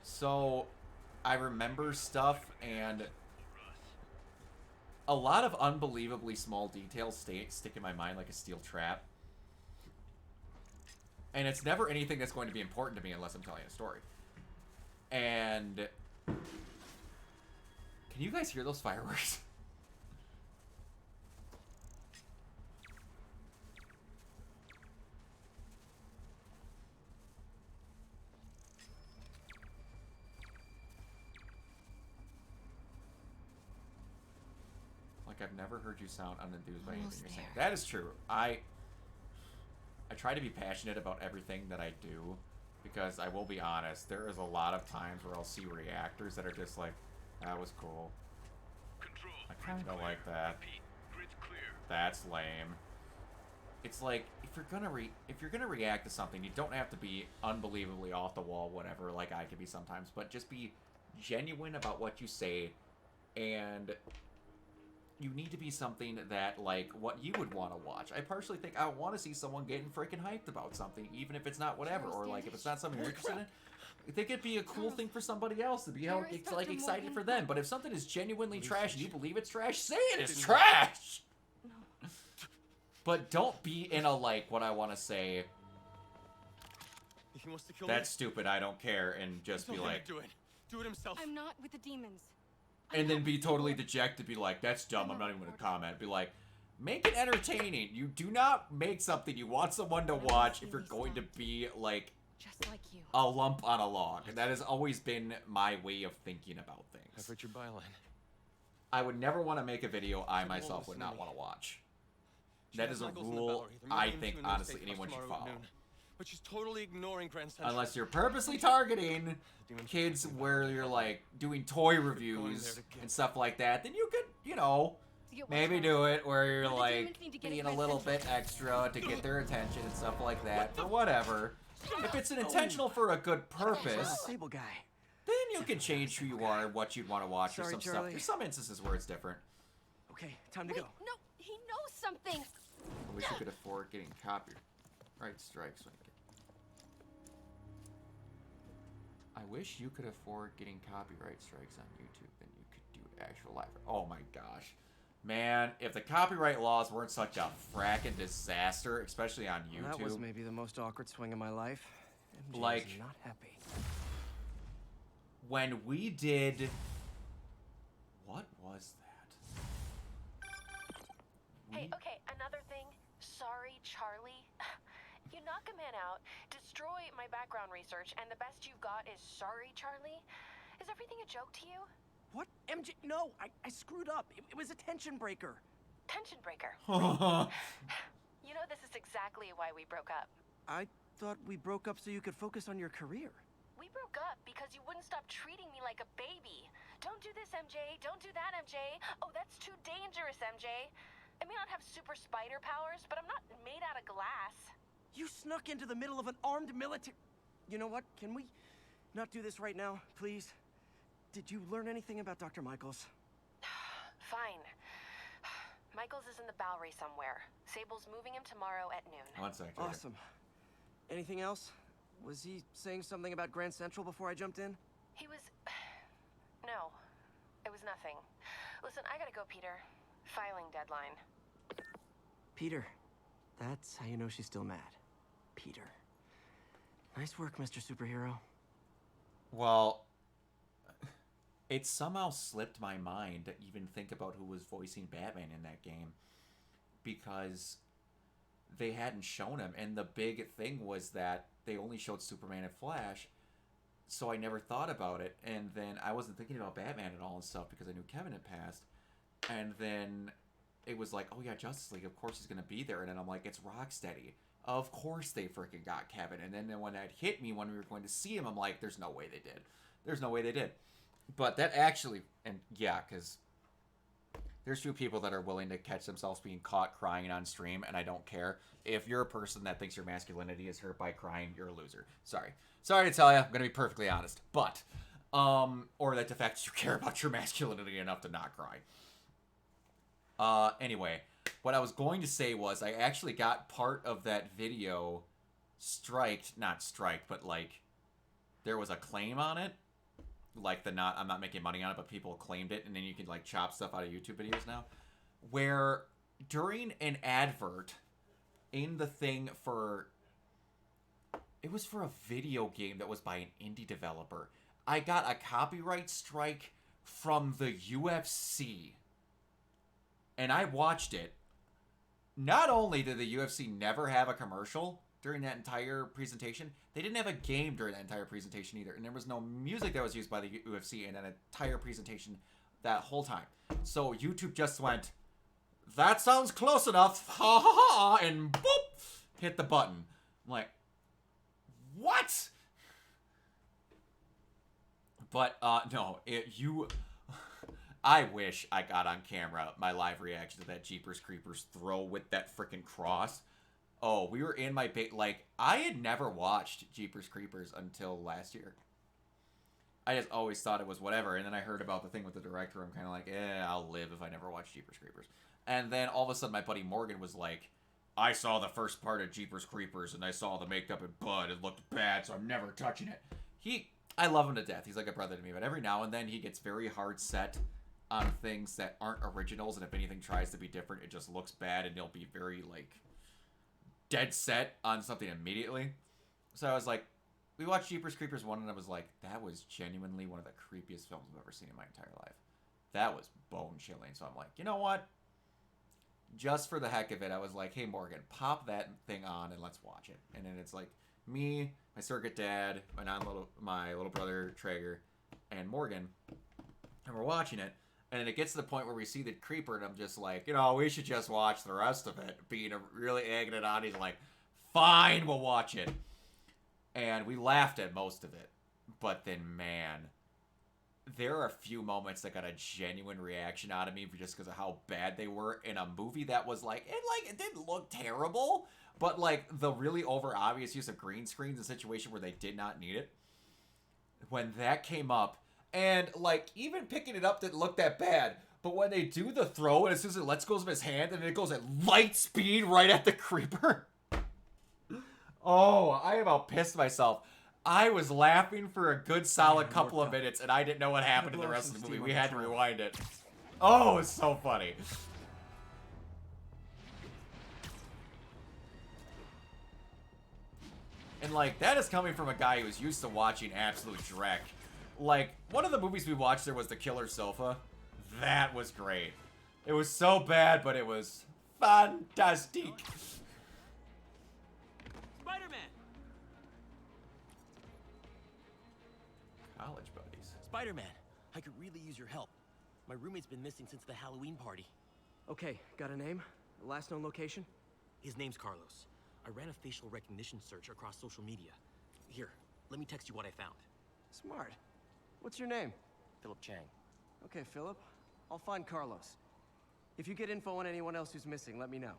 So, I remember stuff, and a lot of unbelievably small details stick in my mind like a steel trap. And it's never anything that's going to be important to me unless I'm telling a story. And... Can you guys hear those fireworks? I've never heard you sound unenthused by anything you're saying. That is true. I try to be passionate about everything that I do, because I will be honest, there is a lot of times where I'll see reactors that are just like, that was cool. I kind of like that. That's lame. It's like, if you're gonna react to something, you don't have to be unbelievably off the wall, whatever, like I could be sometimes, but just be genuine about what you say, and you need to be something that, like, what you would want to watch. I personally think I want to see someone getting freaking hyped about something, even if it's not whatever, or, like, if it's not something you're interested in. I think it'd be a cool thing for somebody else to be, like, excited for them. But if something is genuinely trash and you believe it's trash, say it is trash! But don't be in a, like, what I want to say, that's stupid, I don't care, and just be like, do it himself. I'm not with the demons. And then be totally dejected, be like, that's dumb, I'm not even gonna comment. Be like, make it entertaining. You do not make something you want someone to watch if you're going to be like Just like you. a lump on a log. And that has always been my way of thinking about things. I've read your byline. I would never want to make a video I myself would not want to watch. That is a rule I think, honestly, anyone should follow. But she's totally ignoring Grand Central. Unless you're purposely targeting kids where you're, like, doing toy reviews and stuff like that, then you could, you know, maybe do it where you're, like, being a little bit extra to get their attention and stuff like that, for whatever. If it's an intentional for a good purpose, Sable guy. then you can change who you are and what you'd want to watch or some stuff. Charlie. There's some instances where it's different. Okay, time to go. No, he knows something. I wish you could afford getting copyright strikes. I wish you could afford getting copyright strikes on YouTube, then you could do actual live. Oh my gosh. Man, if the copyright laws weren't such a fracking disaster, especially on YouTube. That was maybe the most awkward swing of my life. MJ Like, is not happy. when we did... What was that? Hey, okay, another thing. Sorry, Charlie. You knock a man out, destroy my background research, and the best you've got is sorry, Charlie? Is everything a joke to you? What? MJ, no, I screwed up. It was a tension breaker. Tension breaker. You know, this is exactly why we broke up. I thought we broke up so you could focus on your career. We broke up because you wouldn't stop treating me like a baby. Don't do this, MJ. Don't do that, MJ. Oh, that's too dangerous, MJ. I may not have super spider powers, but I'm not made out of glass. You snuck into the middle of an armed military... You know what? Can we not do this right now, please? Did you learn anything about Dr. Michaels? Fine. Michaels is in the Bowery somewhere. Sable's moving him tomorrow at noon. One second. Awesome. Anything else? Was he saying something about Grand Central before I jumped in? He was... No. It was nothing. Listen, I gotta go, Peter. Filing deadline. Peter. That's how you know she's still mad. Peter. Nice work, Mr. Superhero. Well, it somehow slipped my mind to even think about who was voicing Batman in that game, because they hadn't shown him, and the big thing was that they only showed Superman and Flash, so I never thought about it, and then I wasn't thinking about Batman at all and stuff because I knew Kevin had passed, and then it was like, oh yeah, Justice League, of course he's gonna be there, and then I'm like, it's Rocksteady. Of course they freaking got Kevin. And then when that hit me when we were going to see him, I'm like, there's no way they did. There's no way they did. But that actually, and yeah, because there's few people that are willing to catch themselves being caught crying on stream, and I don't care. If you're a person that thinks your masculinity is hurt by crying, you're a loser. Sorry. Sorry to tell you, I'm going to be perfectly honest. But, or that the fact that you care about your masculinity enough to not cry. Anyway, what I was going to say was I actually got part of that video not striked, but like there was a claim on it. Like I'm not making money on it, but people claimed it, and then you can like chop stuff out of YouTube videos now. Where during an advert in the thing it was for a video game that was by an indie developer. I got a copyright strike from the UFC. And I watched it. Not only did the UFC never have a commercial during that entire presentation, they didn't have a game during that entire presentation either. And there was no music that was used by the UFC in that entire presentation that whole time. So YouTube just went, that sounds close enough, ha ha ha, and boop, hit the button. I'm like, what? But, no, I wish I got on camera my live reaction to that Jeepers Creepers throw with that freaking cross. Oh, we were in my I had never watched Jeepers Creepers until last year. I just always thought it was whatever, and then I heard about the thing with the director. I'm kind of like, I'll live if I never watch Jeepers Creepers. And then all of a sudden my buddy Morgan was like, I saw the first part of Jeepers Creepers, and I saw the makeup and blood. It looked bad, so I'm never touching it. I love him to death. He's like a brother to me, but every now and then he gets very hard set on things that aren't originals, and if anything tries to be different, it just looks bad, and he'll be very, like, dead set on something immediately. So I was like, we watched Jeepers Creepers 1, and I was like, that was genuinely one of the creepiest films I've ever seen in my entire life. That was bone-chilling. So I'm like, you know what? Just for the heck of it, I was like, hey, Morgan, pop that thing on and let's watch it. And then it's like me, my surrogate dad, my little brother, Traeger, and Morgan, and we're watching it. And then it gets to the point where we see the creeper, and I'm just like, you know, we should just watch the rest of it. Being really egging it on. He's like, fine, we'll watch it. And we laughed at most of it. But then, man, there are a few moments that got a genuine reaction out of me just because of how bad they were in a movie that was like, it didn't look terrible, but like the really over obvious use of green screens in a situation where they did not need it. When that came up, and like even picking it up didn't look that bad, but when they do the throw and as soon as it lets go of his hand and it goes at light speed right at the creeper. Oh, I about pissed myself. I was laughing for a good solid couple of minutes, and I didn't know what happened in the rest of the movie. We had to rewind it. Oh, it's so funny. And, like, that is coming from a guy who's used to watching absolute dreck. Like, one of the movies we watched there was The Killer Sofa. That was great. It was so bad, but it was fantastic. Spider-Man! College buddies. Spider-Man, I could really use your help. My roommate's been missing since the Halloween party. Okay, got a name? Last known location? His name's Carlos. I ran a facial recognition search across social media. Here, let me text you what I found. Smart. What's your name? Philip Chang. Okay, Philip. I'll find Carlos. If you get info on anyone else who's missing, let me know.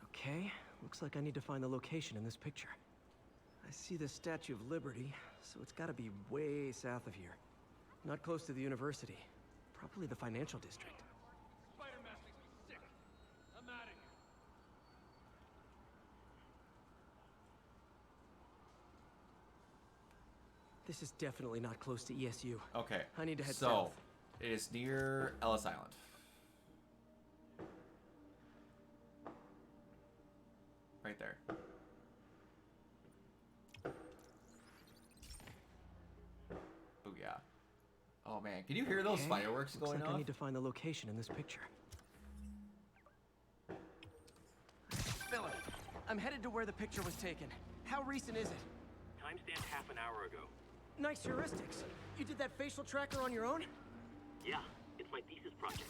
Okay, looks like I need to find the location in this picture. I see the Statue of Liberty, so it's gotta be way south of here. Not close to the university. Probably the financial district. Spider-Man makes me sick. I'm out of here. This is definitely not close to ESU. Okay. I need to head so, south. It is near Ellis Island. Right there. Booyah. Oh man, can you hear those fireworks Looks going like off? I need to find the location in this picture. Philip, I'm headed to where the picture was taken. How recent is it? Timestamp half an hour ago. Nice heuristics. You did that facial tracker on your own? Yeah, it's my thesis project.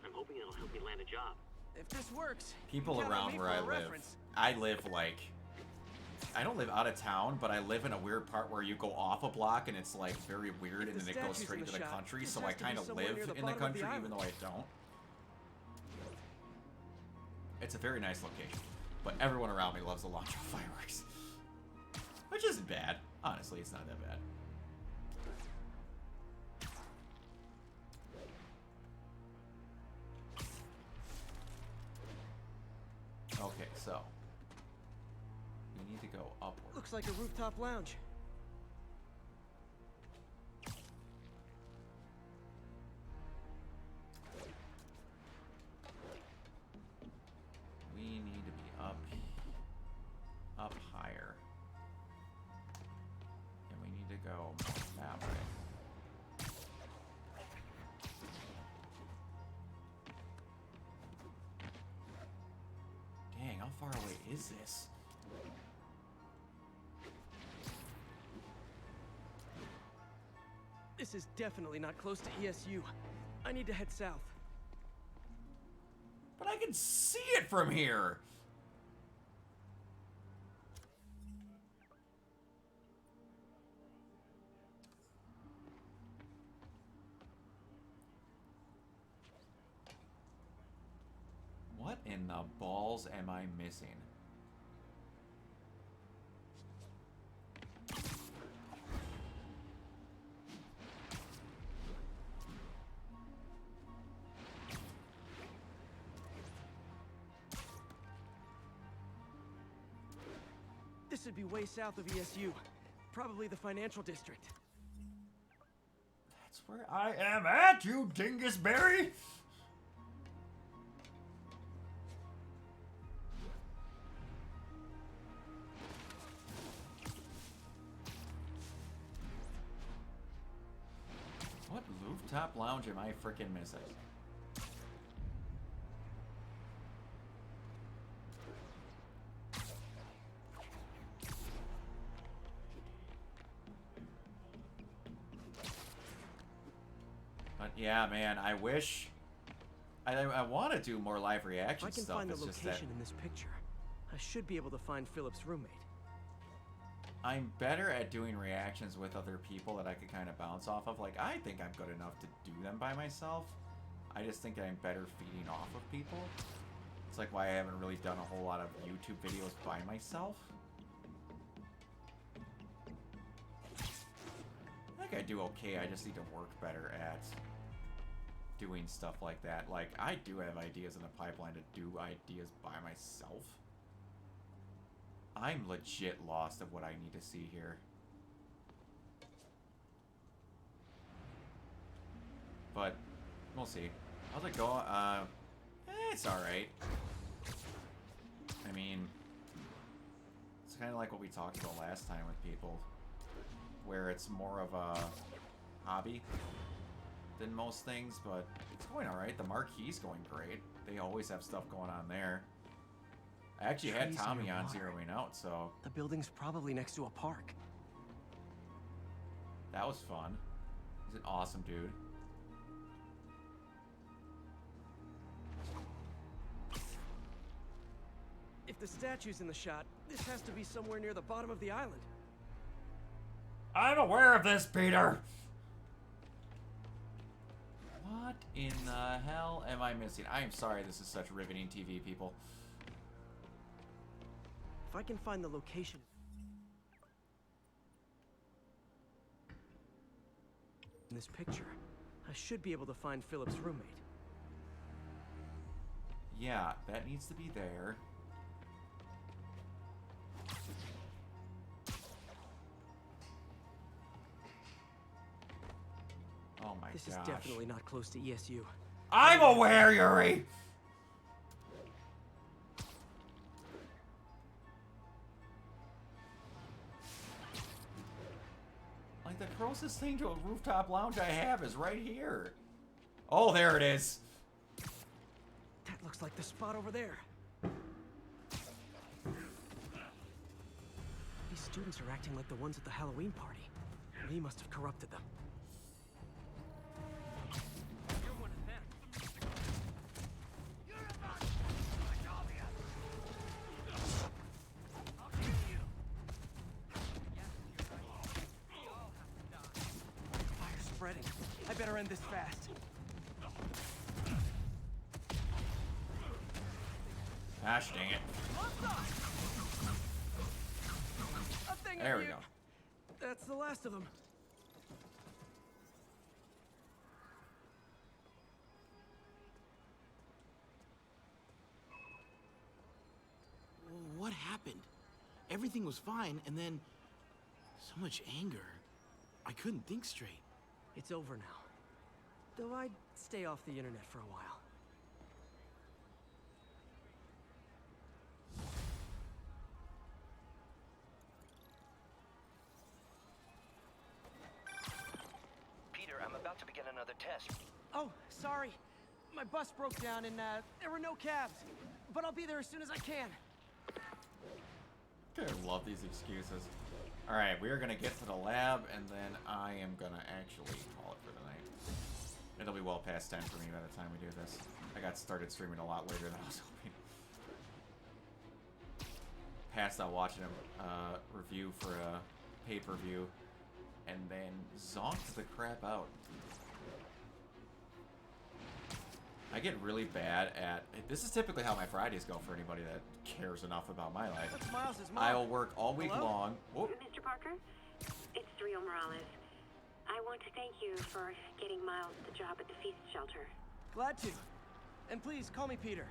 I'm hoping it'll help me land a job. If this works, People count on around me where for I a live. reference. I live like, I don't live out of town, but I live in a weird part where you go off a block and it's like very weird, and then it goes straight into the country. So I kind of live in the country even though I don't. It's a very nice location, but everyone around me loves the launch of fireworks, which isn't bad. Honestly, it's not that bad. Okay, so we need to go upward. Looks like a rooftop lounge. We need to be up higher. And we need to go that way. Dang, how far away is this? This is definitely not close to ESU. I need to head south. But I can see it from here! What in the balls am I missing? This would be way south of ESU. Probably the financial district. That's where I am at, you dingusberry! rooftop lounge am I freaking missing? But yeah, man, I wish I want to do more live reaction If I can stuff. find the It's just location that in this picture, I should be able to find Philip's roommate. I'm better at doing reactions with other people that I could kind of bounce off of. Like, I think I'm good enough to do them by myself. I just think I'm better feeding off of people. It's like why I haven't really done a whole lot of YouTube videos by myself. I think I do okay. I just need to work better at doing stuff like that. Like, I do have ideas in the pipeline to do ideas by myself. I'm legit lost of what I need to see here. But we'll see. How's it go? It's alright. I mean, it's kind of like what we talked about last time with people, where it's more of a hobby than most things, but it's going alright. The marquee's going great. They always have stuff going on there. I actually had Tommy on zeroing out, so The building's probably next to a park. that was fun. He's an awesome dude. If the statue's in the shot, this has to be somewhere near the bottom of the island. I'm aware of this, Peter! What in the hell am I missing? I am sorry this is such riveting TV, people. If I can find the location... in this picture, I should be able to find Philip's roommate. Yeah, that needs to be there. Oh my gosh. This is definitely not close to ESU. I'm aware, Yuri! Like, the closest thing to a rooftop lounge I have is right here. Oh, there it is. That looks like the spot over there. These students are acting like the ones at the Halloween party. He must have corrupted them. Fire's spreading. I better end this fast. Gosh dang it. There we go. That's the last of them. What happened? Everything was fine, and then so much anger. I couldn't think straight. It's over now. Though I'd stay off the internet for a while. Peter, I'm about to begin another test. Oh, sorry. My bus broke down and there were no cabs. But I'll be there as soon as I can. I love these excuses. Alright, we are going to get to the lab, and then I am going to actually call it for the night. It'll be well past 10 for me by the time we do this. I got started streaming a lot later than I was hoping. Passed out watching a review for a pay-per-view, and then zonked the crap out. I get really bad at... This is typically how my Fridays go for anybody that cares enough about my life. That's Miles's mom. I'll work all week Hello? long. Whoop. Mr. Parker, it's Rio Morales. I want to thank you for getting Miles the job at the feast shelter. Glad to. And please, call me Peter.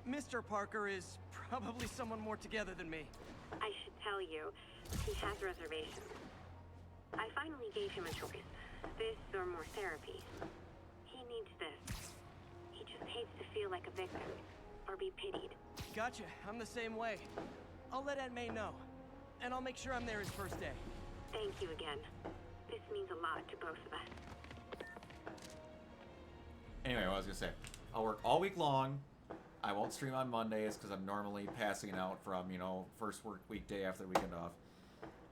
Mr. Parker is probably someone more together than me. I should tell you, he has reservations. I finally gave him a choice. This or more therapy. He needs this. He just hates to feel like a victim, or be pitied. Gotcha. I'm the same way. I'll let Aunt May know. And I'll make sure I'm there his first day. Thank you again. This means a lot to both of us. was gonna say. I'll work all week long. I won't stream on Mondays because I'm normally passing out from, you know, first work weekday after the weekend off.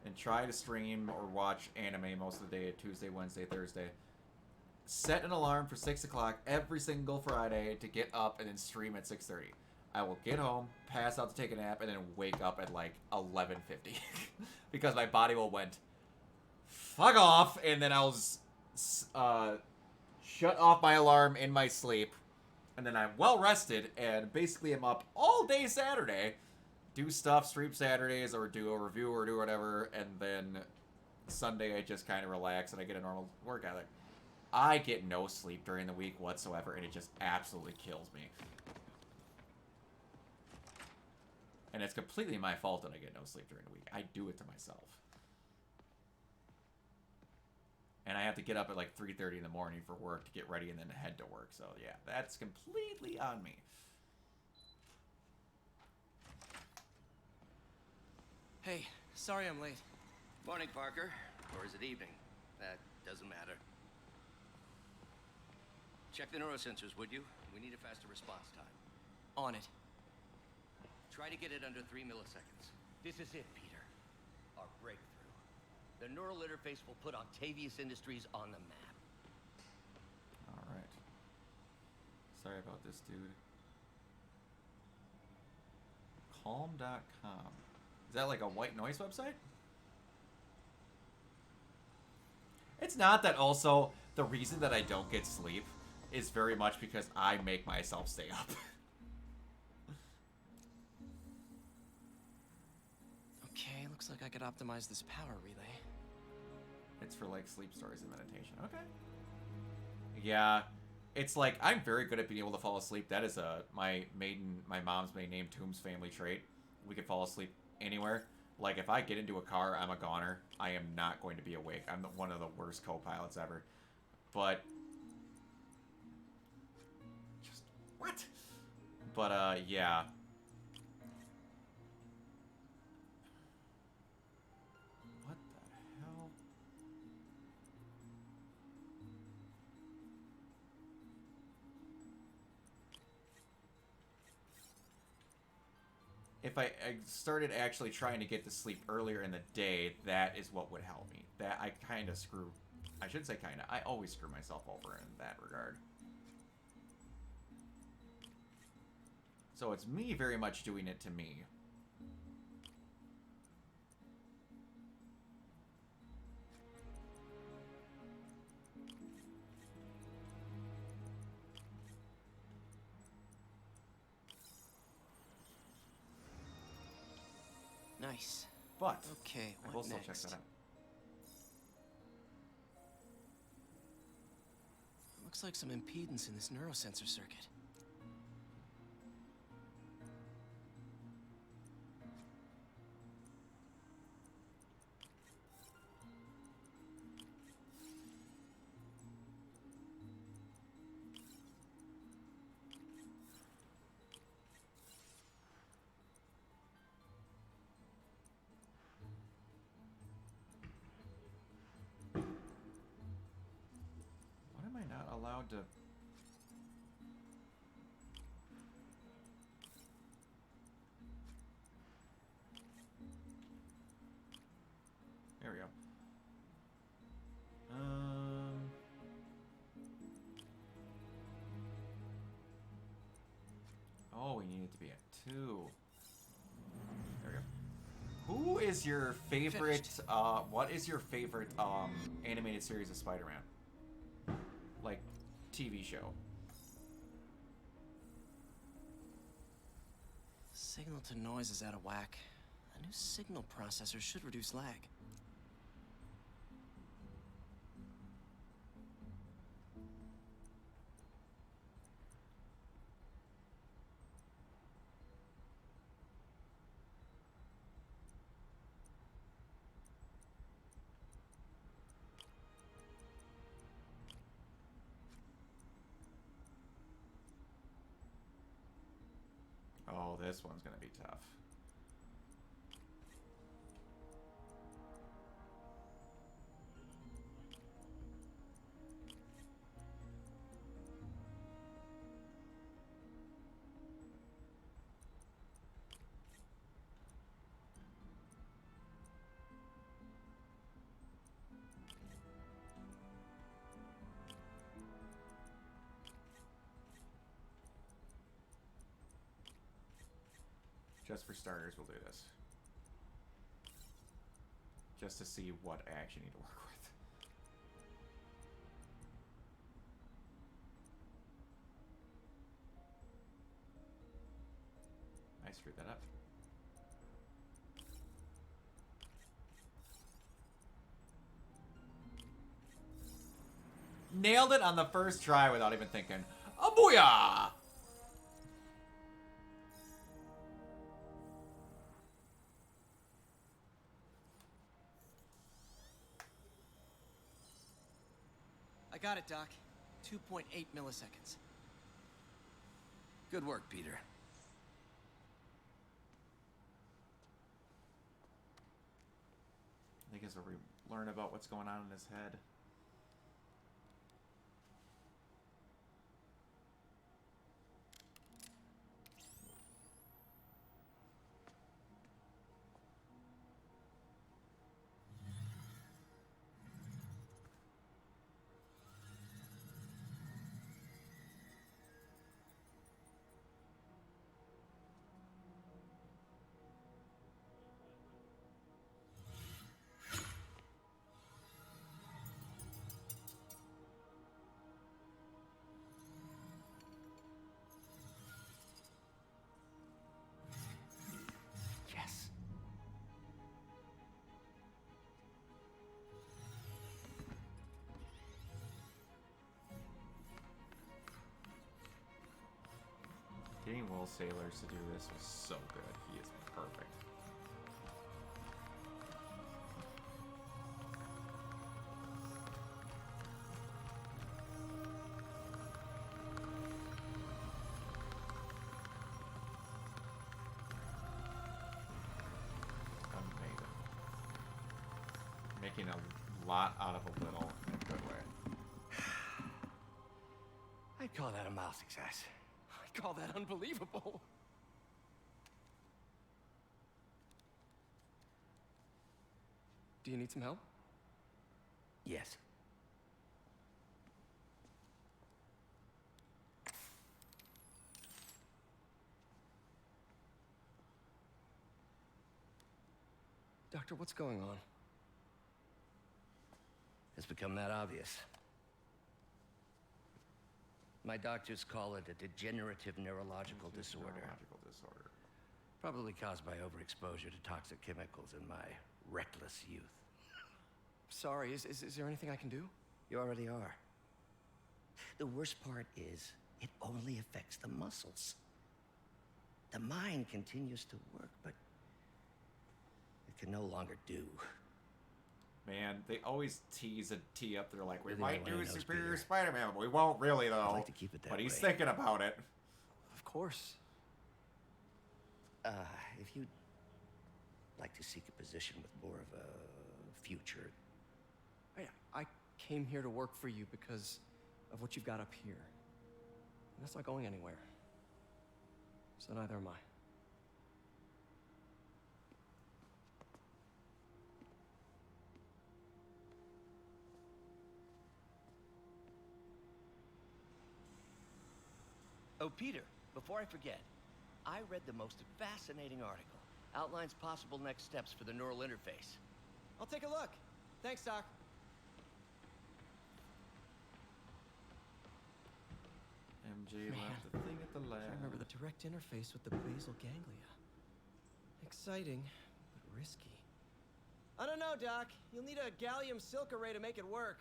And try to stream or watch anime most of the day, Tuesday, Wednesday, Thursday. Set an alarm for 6 o'clock every single Friday to get up and then stream at 6:30. I will get home, pass out to take a nap, and then wake up at like 11:50 because my body will went fuck off, and then I'll shut off my alarm in my sleep, and then I'm well rested, and basically I'm up all day Saturday, do stuff, stream Saturdays, or do a review or do whatever, and then Sunday I just kind of relax and I get a normal work ethic. I get no sleep during the week whatsoever, and it just absolutely kills me. And it's completely my fault that I get no sleep during the week. I do it to myself. And I have to get up at like 3:30 in the morning for work to get ready and then head to work. So yeah, that's completely on me. Hey, sorry I'm late. Morning, Parker. Or is it evening? That doesn't matter. Check the neurosensors, would you? We need a faster response time. On it. Try to get it under 3 milliseconds. This is it, Peter. Our breakthrough. The neural interface will put Octavius Industries on the map. Alright. Sorry about this, dude. Calm.com. Is that like a white noise website? It's not that also the reason that I don't get sleep is very much because I make myself stay up. Okay, looks like I could optimize this power relay. It's for like sleep stories and meditation. Okay. Yeah, it's like I'm very good at being able to fall asleep. That is my mom's maiden name, Toombs family trait. We can fall asleep anywhere. Like if I get into a car, I'm a goner. I am not going to be awake. I'm one of the worst co-pilots ever. But just what? But yeah. What the hell? If I started actually trying to get to sleep earlier in the day, that is what would help me. That I kind of screw... I should say kind of. I always screw myself over in that regard. So it's me very much doing it to me. Nice. But okay, I will what still next? check that out. Looks like some impedance in this neurosensor circuit. Why am I not allowed to... There we go. Oh, we need it to be at 2. There we go. Who is your favorite, what is your favorite, animated series of Spider-Man? Like, TV show. Signal to noise is out of whack. A new signal processor should reduce lag. Oh, this one's gonna be tough. Just for starters, we'll do this. Just to see what I actually need to work with. I screwed that up. Nailed it on the first try without even thinking. Oh, booyah! I got it, Doc. 2.8 milliseconds. Good work, Peter. I think as we learn about what's going on in his head. Yes. Getting Will Sailors to do this was so good. He is perfect. Amazing. Making a lot out of a little in a good way. I'd call that a mild success. I call that unbelievable. Do you need some help? Yes. Doctor, what's going on? It's become that obvious. My doctors call it a degenerative neurological disorder. Neurological disorder. Probably caused by overexposure to toxic chemicals in my reckless youth. Sorry, is there anything I can do? You already are. The worst part is, it only affects the muscles. The mind continues to work, but it can no longer do. Man, they always tee up. They're like, we You're the might only do one a who knows, Superior Peter. Spider-Man, but we won't really, though. I'd like to keep it that But he's way. thinking about it. Of course. If you'd like to seek a position with more of a future. I came here to work for you because of what you've got up here. And that's not going anywhere. So neither am I. Oh, Peter, before I forget, I read the most fascinating article. Outlines possible next steps for the neural interface. I'll take a look. Thanks, Doc. MJ left the thing at the lab. I remember the direct interface with the basal ganglia. Exciting, but risky. I don't know, Doc. You'll need a gallium silk array to make it work.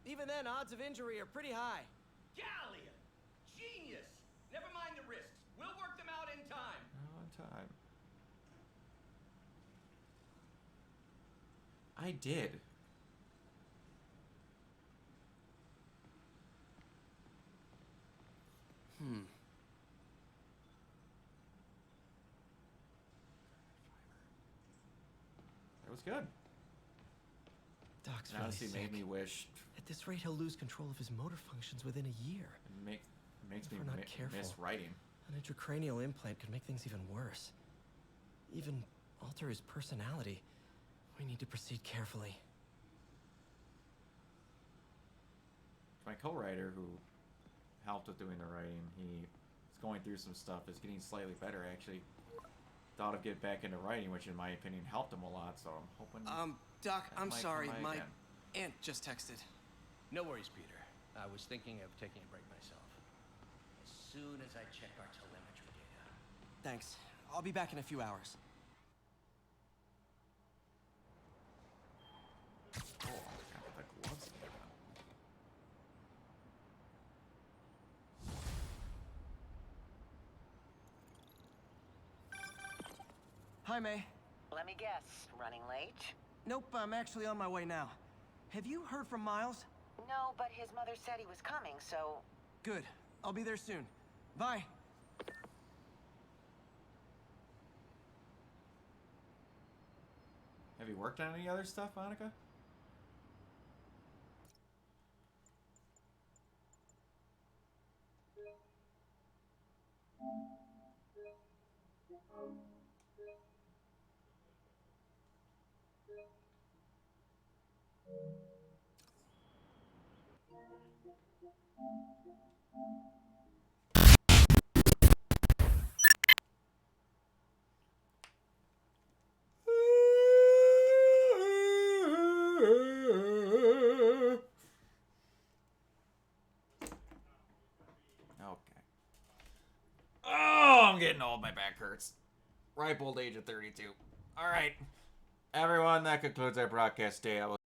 Even then, odds of injury are pretty high. Gallium! Genius! Never mind the risks. We'll work them out in time. On time. I did. It was good. Doc's And really honestly, sick. made me wish. At this rate, he'll lose control of his motor functions within a year. Makes If me we're not careful, miss writing. An intracranial implant could make things even worse. Even alter his personality. We need to proceed carefully. My co-writer, who helped with doing the writing, he is going through some stuff. Is getting slightly better, actually. thought of getting back into writing, which in my opinion helped him a lot. So I'm hoping. Doc, that I'm might sorry. come by My again. aunt just texted. No worries, Peter. I was thinking of taking a break myself. As soon as I check our telemetry data. Thanks. I'll be back in a few hours. Oh, I got the gloves in there. Hi, May. Let me guess, running late? Nope, I'm actually on my way now. Have you heard from Miles? No, but his mother said he was coming, so... Good. I'll be there soon. Bye. Have you worked on any other stuff, Monica? Okay. Oh, I'm getting old. My back hurts. Ripe old age of 32. All right. Everyone, that concludes our broadcast day. I will